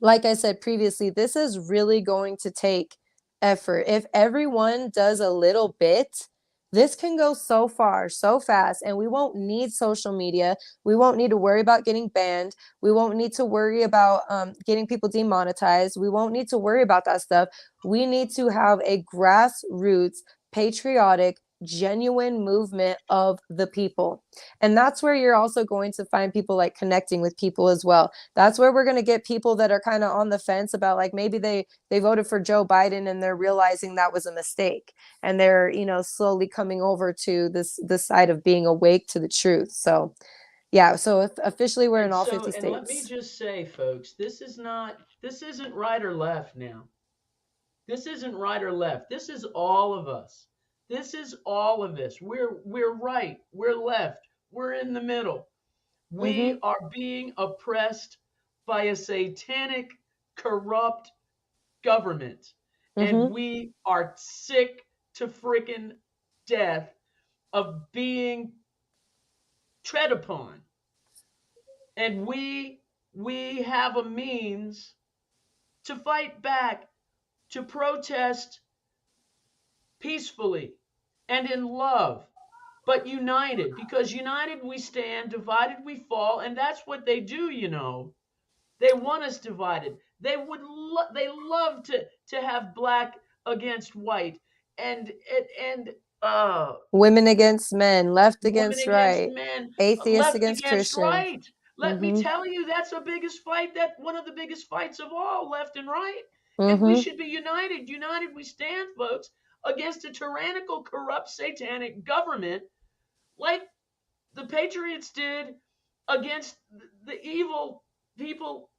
like I said previously, this is really going to take effort. If everyone does a little bit, this can go so far, so fast, and we won't need social media. We won't need to worry about getting banned. We won't need to worry about getting people demonetized. We won't need to worry about that stuff. We need to have a grassroots, patriotic, genuine movement of the people. And that's where you're also going to find people like connecting with people as well. That's where we're going to get people that are kind of on the fence about, like, maybe they voted for Joe Biden and they're realizing that was a mistake, and they're, slowly coming over to this side of being awake to the truth. So yeah, so officially we're in all 50 states. And let me just say, folks, this isn't right or left now. This isn't right or left. This is all of us. This is all of us. We're right. We're left. We're in the middle. We are being oppressed by a satanic, corrupt government. And we are sick to freaking death of being tread upon. And we have a means to fight back, to protest peacefully and in love, but united, because united we stand, divided we fall. And that's what they do. They want us divided. They love to have black against white, and women against men, left women against right, men, atheists left against Christians. right. Let me tell you, that's the biggest fight, that one of the biggest fights of all, left and right. And we should be united. United we stand, folks, against a tyrannical, corrupt, satanic government, like the Patriots did against the evil people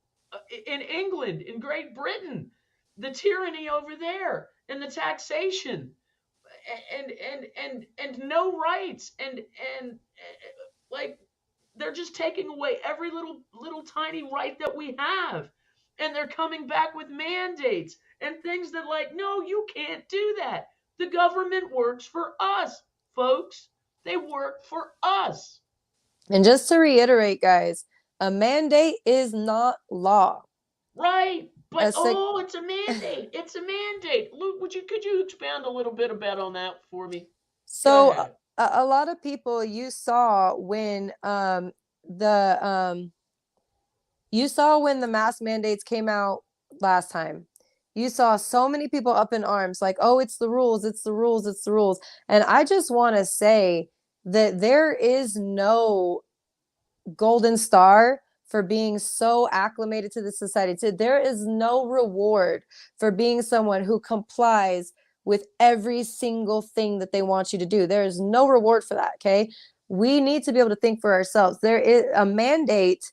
in England, in Great Britain, the tyranny over there, and the taxation, and no rights, and like, they're just taking away every little tiny right that we have, and they're coming back with mandates and things that, like, no, you can't do that. The government works for us, folks. They work for us. And just to reiterate, guys, a mandate is not law. Right. But it's a mandate. It's a mandate. Luke, could you expand a little bit on that for me? So a lot of people, you saw when the mask mandates came out last time. You saw so many people up in arms, like, oh, it's the rules, it's the rules, it's the rules. And I just want to say that there is no golden star for being so acclimated to the society. There is no reward for being someone who complies with every single thing that they want you to do. There is no reward for that, okay? We need to be able to think for ourselves. There is a mandate.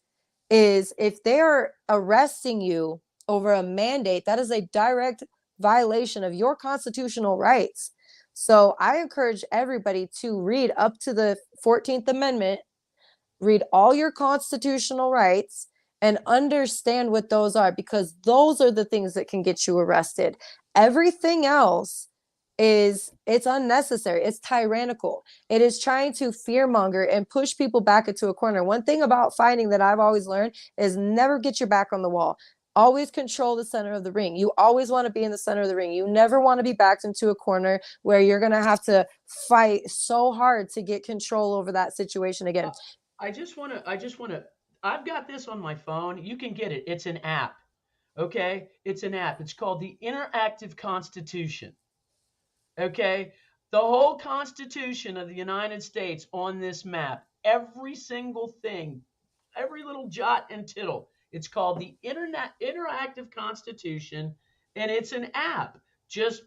Is if they're arresting you over a mandate, that is a direct violation of your constitutional rights. So I encourage everybody to read up to the 14th Amendment, read all your constitutional rights and understand what those are, because those are the things that can get you arrested. Everything else it's unnecessary. It's tyrannical. It is trying to fearmonger and push people back into a corner. One thing about fighting that I've always learned is never get your back on the wall. Always control the center of the ring. You always want to be in the center of the ring. You never want to be backed into a corner where you're going to have to fight so hard to get control over that situation again. I just want to, I've got this on my phone. You can get it. It's an app. Okay. It's an app. It's called the Interactive Constitution. Okay. The whole Constitution of the United States on this map, every single thing, every little jot and tittle. It's called the Interactive Constitution, and it's an app. Just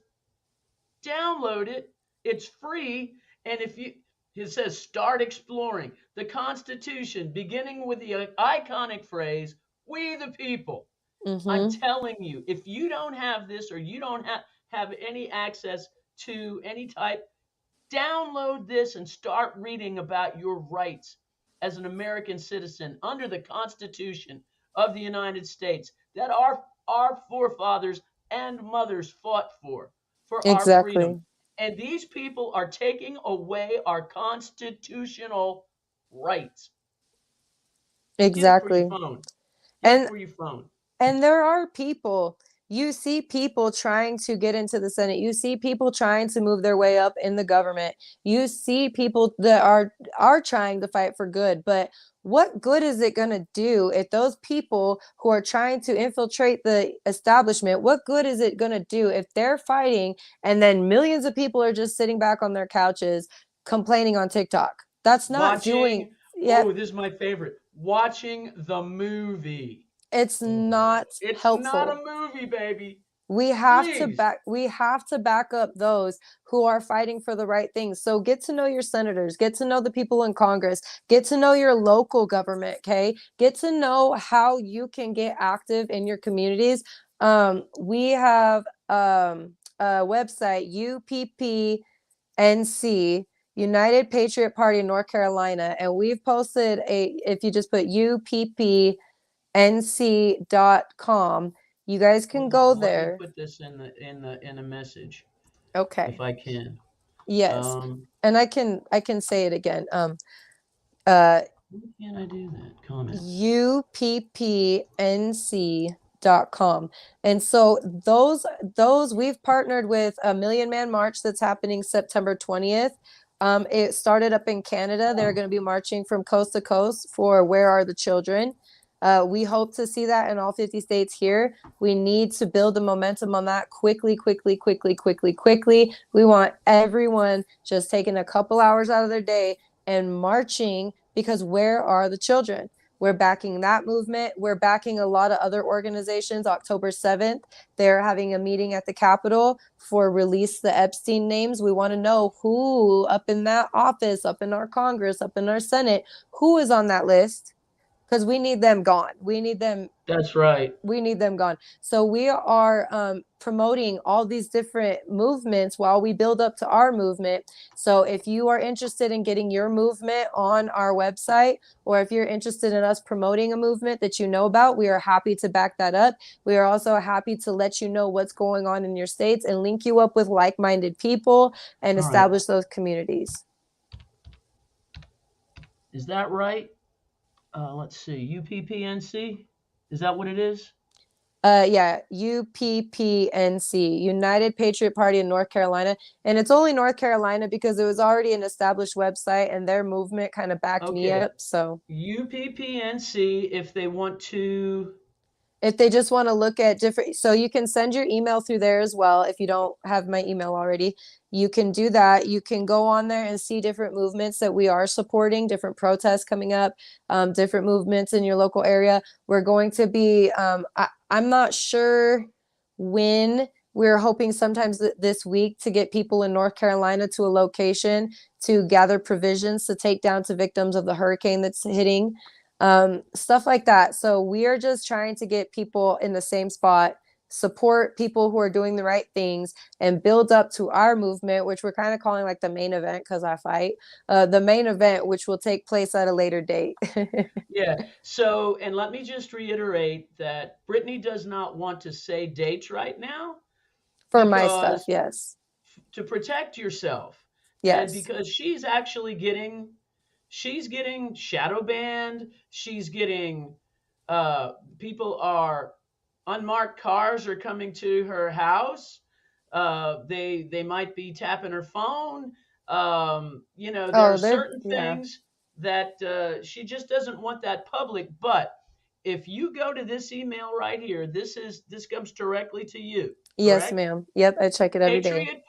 download it. It's free. And it says start exploring the Constitution, beginning with the iconic phrase, "We the people." Mm-hmm. I'm telling you, if you don't have this, or you don't have any access to any type, download this and start reading about your rights as an American citizen under the Constitution of the United States that our forefathers and mothers fought for our freedom. And these people are taking away our constitutional rights. Exactly. Get it for your phone. Get it for your phone. And there are people, you see people trying to get into the Senate. You see people trying to move their way up in the government. You see people that are trying to fight for good. But what good is it going to do if those people who are trying to infiltrate the establishment, what good is it going to do if they're fighting and then millions of people are just sitting back on their couches complaining on TikTok? That's not doing. Yeah. Oh, this is my favorite. Watching the movie. It's not helpful. It's not a movie, baby. We have to back up those who are fighting for the right things. So get to know your senators, get to know the people in Congress, get to know your local government, okay? Get to know how you can get active in your communities. We have a website, UPPNC, United Patriot Party in North Carolina, and we've posted if you just put UPPNC.com, you guys can go there. Let me put this in a message. Okay. If I can. Yes. And I can say it again. Why can't I do that? Comment. UPPNC.com. And so those we've partnered with a Million Man March that's happening September 20th. It started up in Canada. They're going to be marching from coast to coast for Where Are the Children? We hope to see that in all 50 states here. We need to build the momentum on that quickly. We want everyone just taking a couple hours out of their day and marching, because where are the children? We're backing that movement. We're backing a lot of other organizations. October 7th, they're having a meeting at the Capitol for release the Epstein names. We want to know who up in that office, up in our Congress, up in our Senate, who is on that list. Because we need them gone. We need them. That's right. We need them gone. So we are promoting all these different movements while we build up to our movement. So if you are interested in getting your movement on our website, or if you're interested in us promoting a movement that you know about, we are happy to back that up. We are also happy to let you know what's going on in your states and link you up with like-minded people and establish those communities. Is that right? Let's see, UPPNC? Is that what it is? Yeah, UPPNC, United Patriot Party in North Carolina. And it's only North Carolina because it was already an established website and their movement kind of backed me up. So UPPNC, if they want to... If they just want to look at different, so you can send your email through there as well. If you don't have my email already, you can do that. You can go on there and see different movements that we are supporting, different protests coming up, different movements in your local area. We're going to be, I'm not sure when. We're hoping sometimes this week to get people in North Carolina to a location to gather provisions to take down to victims of the hurricane that's hitting. Stuff like that. So we are just trying to get people in the same spot support people who are doing the right things, and build up to our movement, which we're kind of calling like the main event because I fight, the main event, which will take place at a later date. Yeah. So, and let me just reiterate that Brittany does not want to say dates right now For my stuff, because yes. to protect yourself, and Yes. because she's getting shadow banned, she's getting people are unmarked cars are coming to her house. They might be tapping her phone. There are Oh, they're, certain yeah. things that she just doesn't want that public. But if you go to this email right here, this comes directly to you, Yes, correct? ma'am. Yep, I check it every day.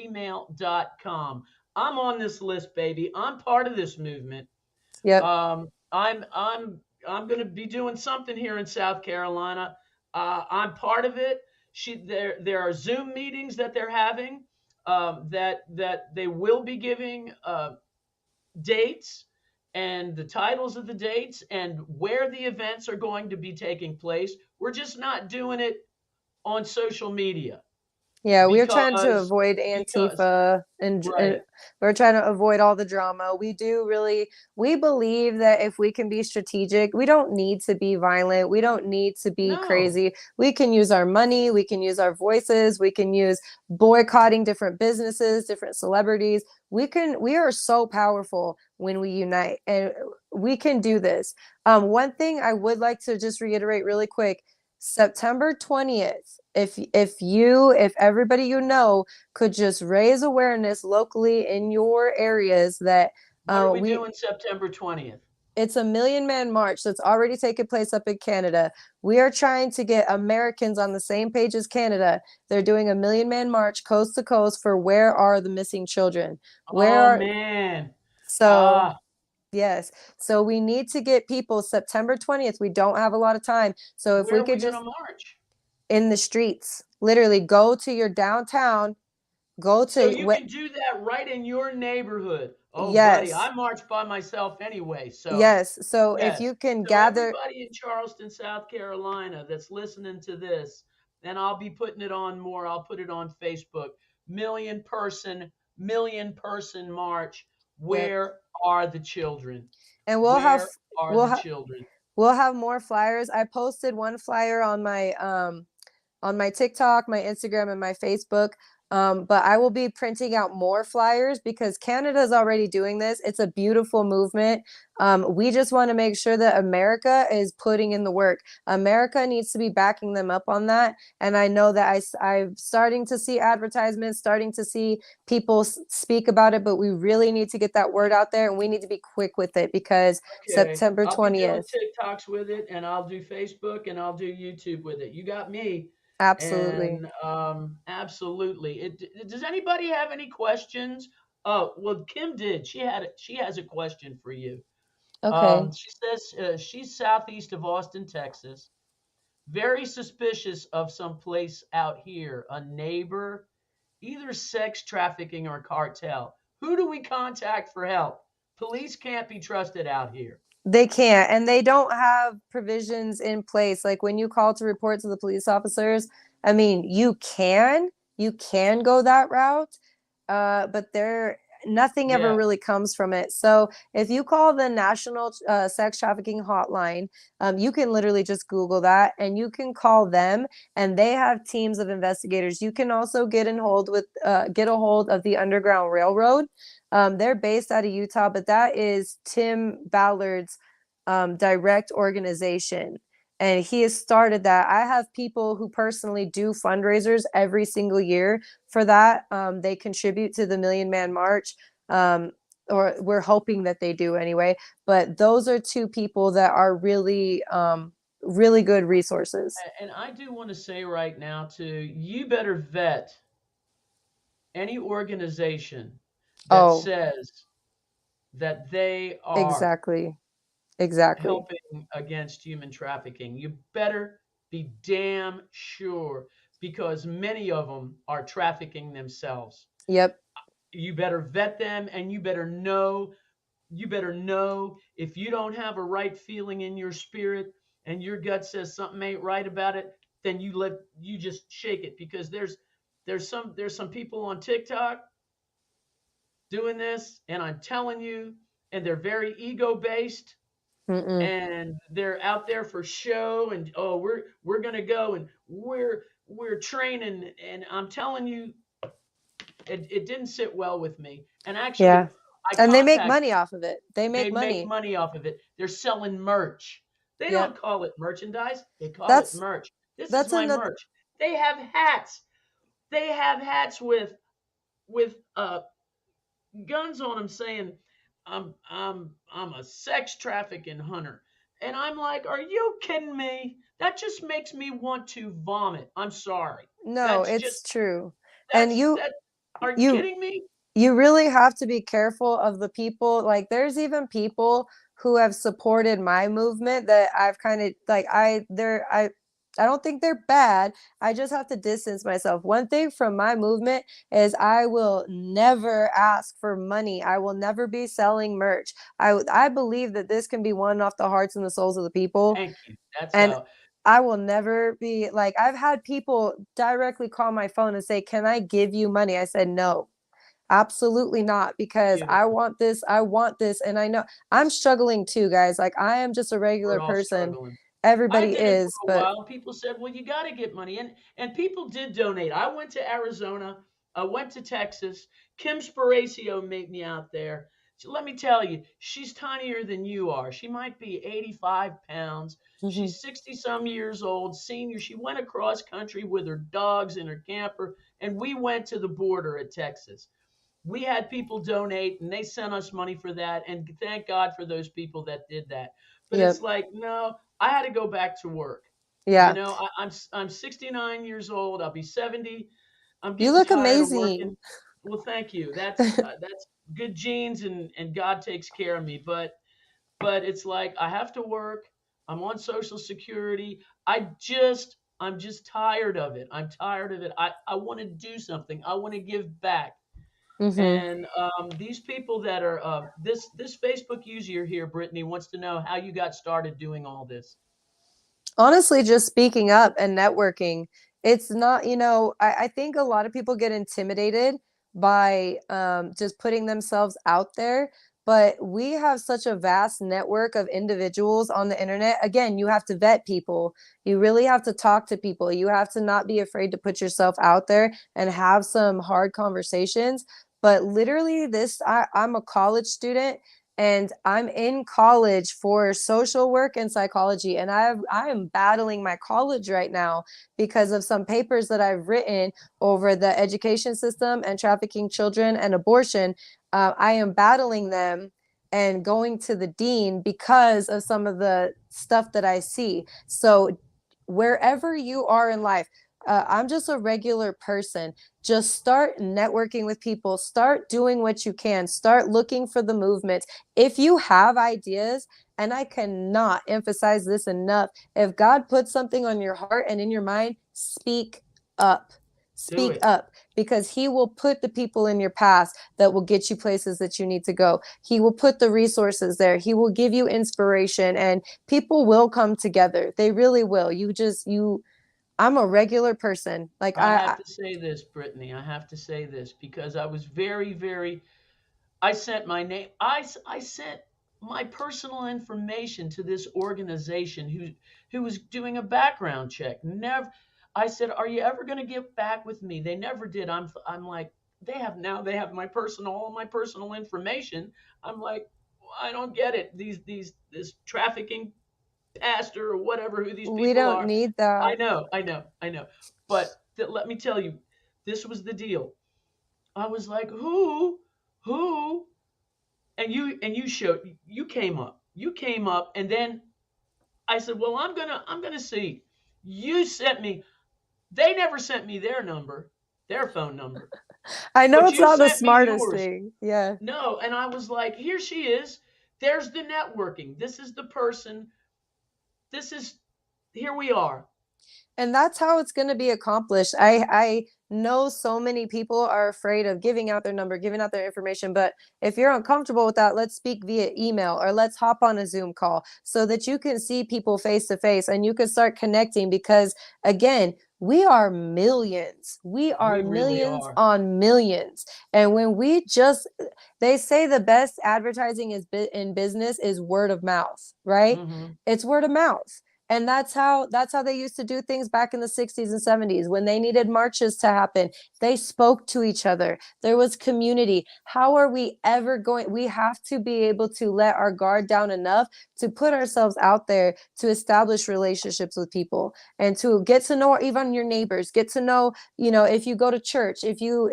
PatriotParty.2023@gmail.com. I'm on this list, baby. I'm part of this movement. Yep. I'm going to be doing something here in South Carolina. I'm part of it. There are Zoom meetings that they're having, that they will be giving dates and the titles of the dates and where the events are going to be taking place. We're just not doing it on social media Yeah, we're trying to because avoid because Antifa, and right. we're trying to avoid all the drama. We believe that if we can be strategic, we don't need to be violent. We don't need to be No. crazy. We can use our money, we can use our voices, we can use boycotting different businesses, different celebrities. We are so powerful when we unite, and we can do this. One thing I would like to just reiterate really quick, September 20th, if everybody you know could just raise awareness locally in your areas that What are we we doing September 20th? it's a Million Man March that's already taken place up in Canada. We are trying to get Americans on the same page as Canada. They're doing a Million Man March coast to coast for where are the missing children? Where Oh are man. so Ah, yes. So we need to get people September 20th. We don't have a lot of time. So if where we are we could going to just march? in the streets, literally go to your downtown, go So to you what can do that right in your neighborhood. Oh, buddy, yes. I march by myself anyway. So, Yes. So if yes. you can So gather, everybody in Charleston, South Carolina that's listening to this, and I'll be putting it on more. I'll put it on Facebook. Million person, million person march. yep. Where are the children? And Where are we'll the have children? we'll have more flyers. I posted one flyer on my TikTok, my Instagram, and my Facebook. But I will be printing out more flyers because Canada is already doing this. It's a beautiful movement. We just want to make sure that America is putting in the work. America needs to be backing them up on that. And I know that I'm starting to see advertisements, starting to see people speak about it, but we really need to get that word out there, and we need to be quick with it because Okay, September I'll be doing 20th. TikToks with it, and I'll do Facebook, and I'll do YouTube with it. You got me. Absolutely. And absolutely. Does anybody have any questions? Oh, well, Kim did. She has a question for you. Okay. She says she's southeast of Austin, Texas. Very suspicious of some place out here, a neighbor, either sex trafficking or cartel. Who do we contact for help? Police can't be trusted out here. They can't, and they don't have provisions in place. Like when you call to report to the police officers, I mean, you can go that route, but there nothing ever Yeah. really comes from it. So if you call the National Sex Trafficking Hotline, you can literally just Google that, and you can call them, and they have teams of investigators. You can also get a hold of the Underground Railroad. They're based out of Utah, but that is Tim Ballard's direct organization. And he has started that. I have people who personally do fundraisers every single year for that. They contribute to the Million Man March, um, or we're hoping that they do anyway. But those are two people that are really, really good resources. And I do want to say right now, too, you better vet any organization that Oh, says that they are exactly. Exactly. helping against human trafficking. You better be damn sure because many of them are trafficking themselves. Yep. You better vet them and you better know if you don't have a right feeling in your spirit and your gut says something ain't right about it, then you just shake it, because there's some people on TikTok doing this, and I'm telling you, and they're very ego based, Mm-mm. and they're out there for show, and oh, we're gonna go, and we're training, and I'm telling you, it didn't sit well with me. And Yeah. actually, I And they make contacted. money off of it. They They make make money. money off of it. They're selling merch. They Yep. don't call it merchandise. They call it That's merch. This is that's my another. merch. They have hats. They have hats with guns on them saying, I'm a sex trafficking hunter. And I'm like, are you kidding me? That just makes me want to vomit. I'm sorry. No, That's it's just true. And that. Are you you kidding me? you really have to be careful of the people. Like, there's even people who have supported my movement that I've kind of like, I don't think they're bad. I just have to distance myself. One thing from my movement is I will never ask for money. I will never be selling merch. I believe that this can be won off the hearts and the souls of the people. Thank you. That's And how. I will never be like, I've had people directly call my phone and say, "Can I give you money?" I said, "No. Absolutely not, because I Beautiful. want this. I want this." And I know I'm struggling too, guys. Like, I am just a regular We're all person. struggling. I Everybody did it for is, a but while. People said, "Well, you got to get money," and people did donate. I went to Arizona. I went to Texas. Kim Sparacio made me out there. So let me tell you, she's tinier than you are. She might be 85 pounds. mhm. She's 60 some years old, senior. She went across country with her dogs in her camper, and we went to the border at Texas. We had people donate, and they sent us money for that, and thank God for those people that did that. But it's Yep. like, no, I had to go back to work. You Yeah. know, I'm 69 years old. I'll be 70. I'm You getting look tired of working. amazing. Well, thank you. That's good genes, and God takes care of me. But it's like, I have to work. I'm on Social Security. I'm just tired of it. I'm tired of it. I want to do something. I want to give back. hmm And these people that are this Facebook user here, Brittany, wants to know how you got started doing all this. Honestly, just speaking up and networking. It's not, I think a lot of people get intimidated by just putting themselves out there. But we have such a vast network of individuals on the internet. Again, you have to vet people. You really have to talk to people. You have to not be afraid to put yourself out there and have some hard conversations. But literally, I'm a college student, and I'm in college for social work and psychology, and I am battling my college right now because of some papers that I've written over the education system and trafficking children and abortion. I am battling them and going to the dean because of some of the stuff that I see. So wherever you are in life, I'm just a regular person. Just start networking with people, start doing what you can, start looking for the movement. If you have ideas, and I cannot emphasize this enough, if God puts something on your heart and in your mind, speak up. Do Speak it. up, because he will put the people in your path that will get you places that you need to go. He will put the resources there. He will give you inspiration, and people will come together. They really will. I'm a regular person. Like, I have to say this, Brittany. I have to say this because I was very, very. I sent my name. I sent my personal information to this organization who was doing a background check. Never. I said, "Are you ever going to get back with me?" They never did. I'm like, they have all my personal information. I'm like, I don't get it. This trafficking pastor or whatever who these we people don't are. need I that. know, I know, I know. But let me tell you, this was the deal. I was like, who? You came up, and then I said, well, I'm gonna see. You sent me. They never sent me their number, their phone number, I know but it's you not the sent me smartest yours. thing. Yeah. No, and I was like, here she is. There's the networking. This is the person. This is Here we are. And that's how it's going to be accomplished. I know so many people are afraid of giving out their number, giving out their information. But if you're uncomfortable with that, let's speak via email or let's hop on a Zoom call so that you can see people face to face and you can start connecting. Because again, we are millions. We are We really millions are. on millions. And when we just, they say the best advertising is in business is word of mouth, right? Mm-hmm. It's word of mouth. And that's how they used to do things back in the 60s and 70s. When they needed marches to happen, they spoke to each other. There was community. How are we ever going? We have to be able to let our guard down enough to put ourselves out there to establish relationships with people and to get to know even your neighbors, get to know, if you go to church, if you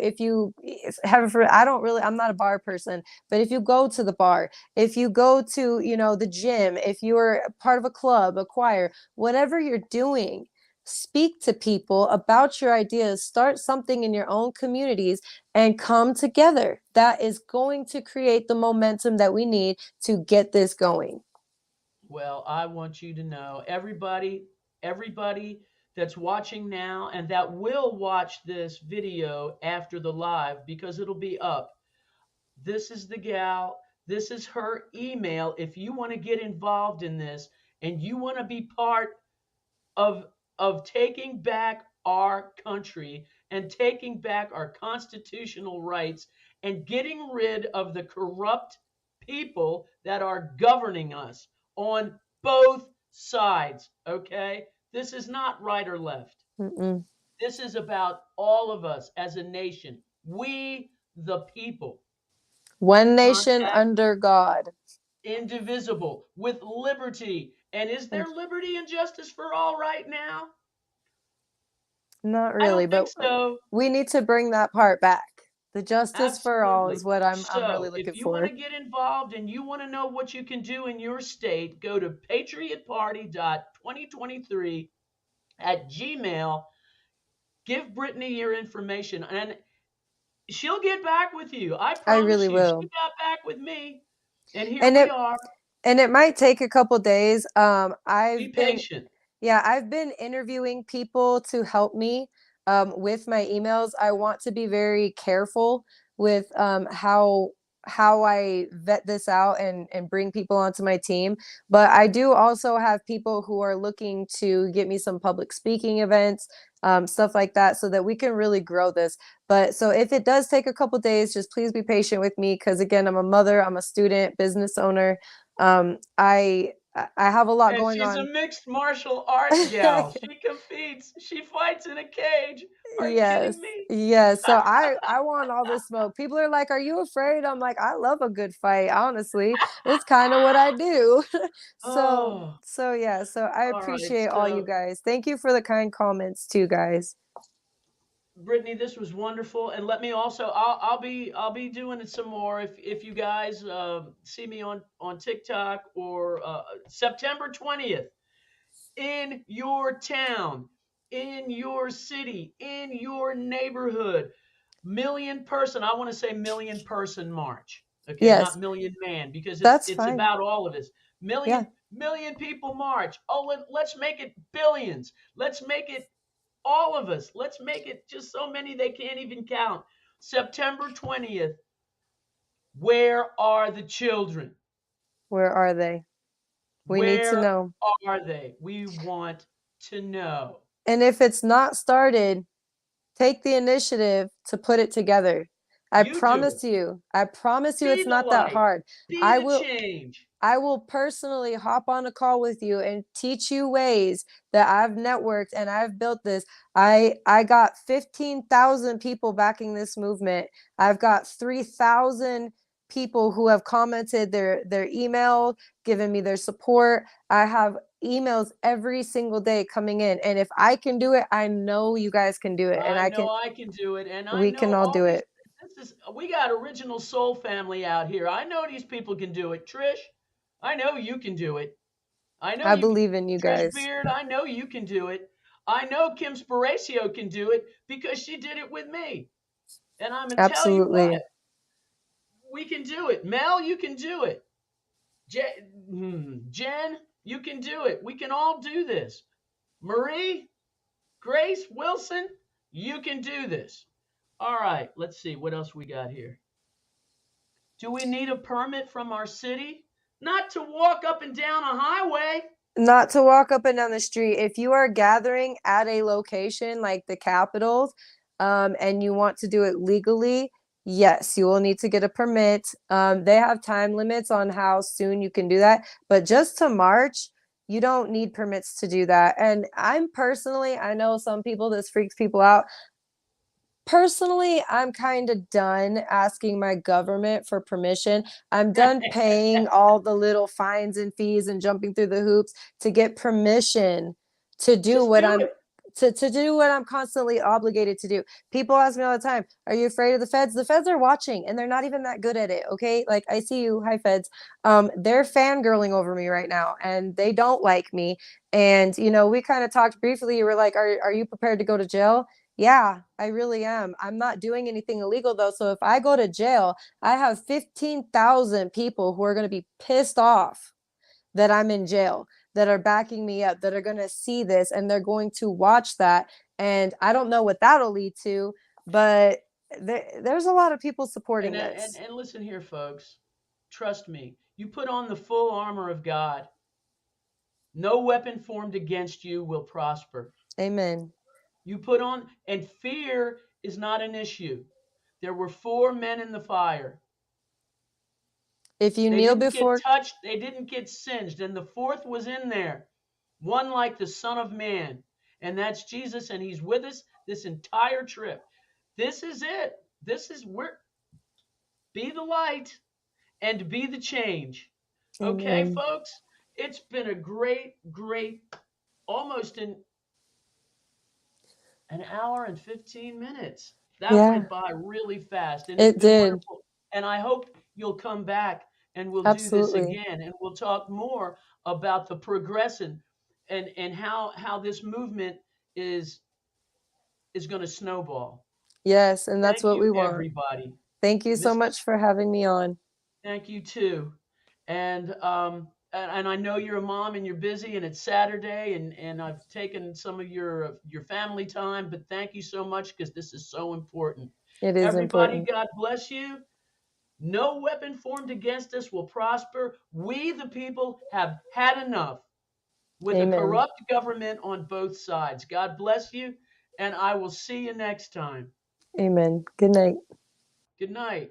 have, I'm not a bar person, but if you go to the bar, if you go to, the gym, if you're part of a club, a choir, whatever you're doing, speak to people about your ideas, start something in your own communities and come together. That is going to create the momentum that we need to get this going. Well, I want you to know, everybody that's watching now and that will watch this video after the live because it'll be up. This is the gal. This is her email. If you want to get involved in this and you want to be part of taking back our country and taking back our constitutional rights and getting rid of the corrupt people that are governing us on both sides, okay? This is not right or left. Mm-mm. This is about all of us as a nation. We, the people. One nation Contact under God. indivisible with liberty. And is there liberty and justice for all right now? Not I really, don't think but so. we need to bring that part back. The justice for all Absolutely. is what I'm really So, looking if you want for. to get involved and you want to know what you can do in your state, go to patriotparty.2023 at Gmail. Give Brittany your information and she'll get back with you. I I really promise you. She will. got back with me. And here And we it are. and it might take a couple days. Be I've been patient. Yeah, I've been interviewing people to help me with my emails. I want to be very careful with how I vet this out and bring people onto my team. But I do also have people who are looking to get me some public speaking events, stuff like that, so that we can really grow this. But so if it does take a couple days, just please be patient with me because again, I'm a mother, I'm a student, business owner. I have a lot And going she's a on. mixed martial art gal. She competes. She fights in a cage. Are you Yes. kidding me? Yes. So I want all the smoke. People are like, "Are you afraid?" I'm like, "I love a good fight, honestly. It's kind of what I do." So Oh, so yeah, so I all right. appreciate all you So, guys. Thank you for the kind comments too, guys. Brittany, this was wonderful. And let me also, I'll be doing it some more if you guys see me on TikTok or September 20th in your town, in your city, in your neighborhood. Million person, I want to say million person march. Okay, Yes. not million man because That's it's fine. about all of us. Yeah. Million people march. Oh, let's make it billions. Let's make it all of us. Let's make it just so many they can't even count. September 20th. Where are the children? Where are they? We need to Where know. are they? We want to know. And if it's not started, take the initiative to put it together. You do it. I promise you Be it's the not that light. hard. Be I the will change. I will personally hop on a call with you and teach you ways that I've networked and I've built this. I got 15,000 people backing this movement. I've got 3,000 people who have commented their email, given me their support. I have emails every single day coming in, and if I can do it, I know you guys can do it, and I know I can do it. And I we know can all all do these. it. We got original soul family out here. I know these people can do it. Trish, I know you can do it. I know I you, believe in you Trish guys. Beard, I know you can do it. I know Kim Sparacio can do it because she did it with me. And I'm going to tell you what, Absolutely. we can do it. Mel, you can do it. Jen, you can do it. We can all do this. Marie, Grace, Wilson, You can do this. All right, let's see what else we got here. Do we need a permit from our city? Not to walk up and down a highway. Not to walk up and down the street. If you are gathering at a location like the Capitol, and you want to do it legally, yes, you will need to get a permit. They have time limits on how soon you can do that, but just to march, you don't need permits to do that. And I know some people, this freaks people out. Personally, I'm kind of done asking my government for permission. I'm done paying all the little fines and fees and jumping through the hoops to get permission to do Just what do I'm it. to do what I'm constantly obligated to do. People ask me all the time, "Are you afraid of the feds?" The feds are watching and they're not even that good at it, okay? Like, I see you, hi feds. They're fangirling over me right now and they don't like me. And we kind of talked briefly. You were like, "Are you prepared to go to jail?" Yeah, I really am. I'm not doing anything illegal though. So if I go to jail, I have 15,000 people who are going to be pissed off that I'm in jail, that are backing me up, that are going to see this and they're going to watch that. And I don't know what that'll lead to, but there's a lot of people supporting this. And listen here, folks. Trust me. You put on the full armor of God. No weapon formed against you will prosper. Amen. You put on, and fear is not an issue. There were 4 men in the fire. If you They kneel didn't get before, touched, they didn't get singed, and the 4th was in there. One like the Son of Man, and that's Jesus, and he's with us this entire trip. This is it. This is where be the light and be the change. Okay, amen. folks, it's been a great, almost an hour and 15 minutes. That Yeah, went by really fast, and it's it been did. wonderful. And I hope you'll come back and we'll do this Absolutely. again, and we'll talk more about the progression and how this movement is going to snowball. Yes, and that's Thank what you, we want. everybody. Thank you so Miss, much for having me on. thank you too. And I know you're a mom and you're busy and it's Saturday and I've taken some of your family time, but thank you so much because this is so important. It is Everybody, important. God bless you. No weapon formed against us will prosper. We, the people, have had enough with a Amen. corrupt government on both sides. God bless you, and I will see you next time. Amen. Good night. Good night.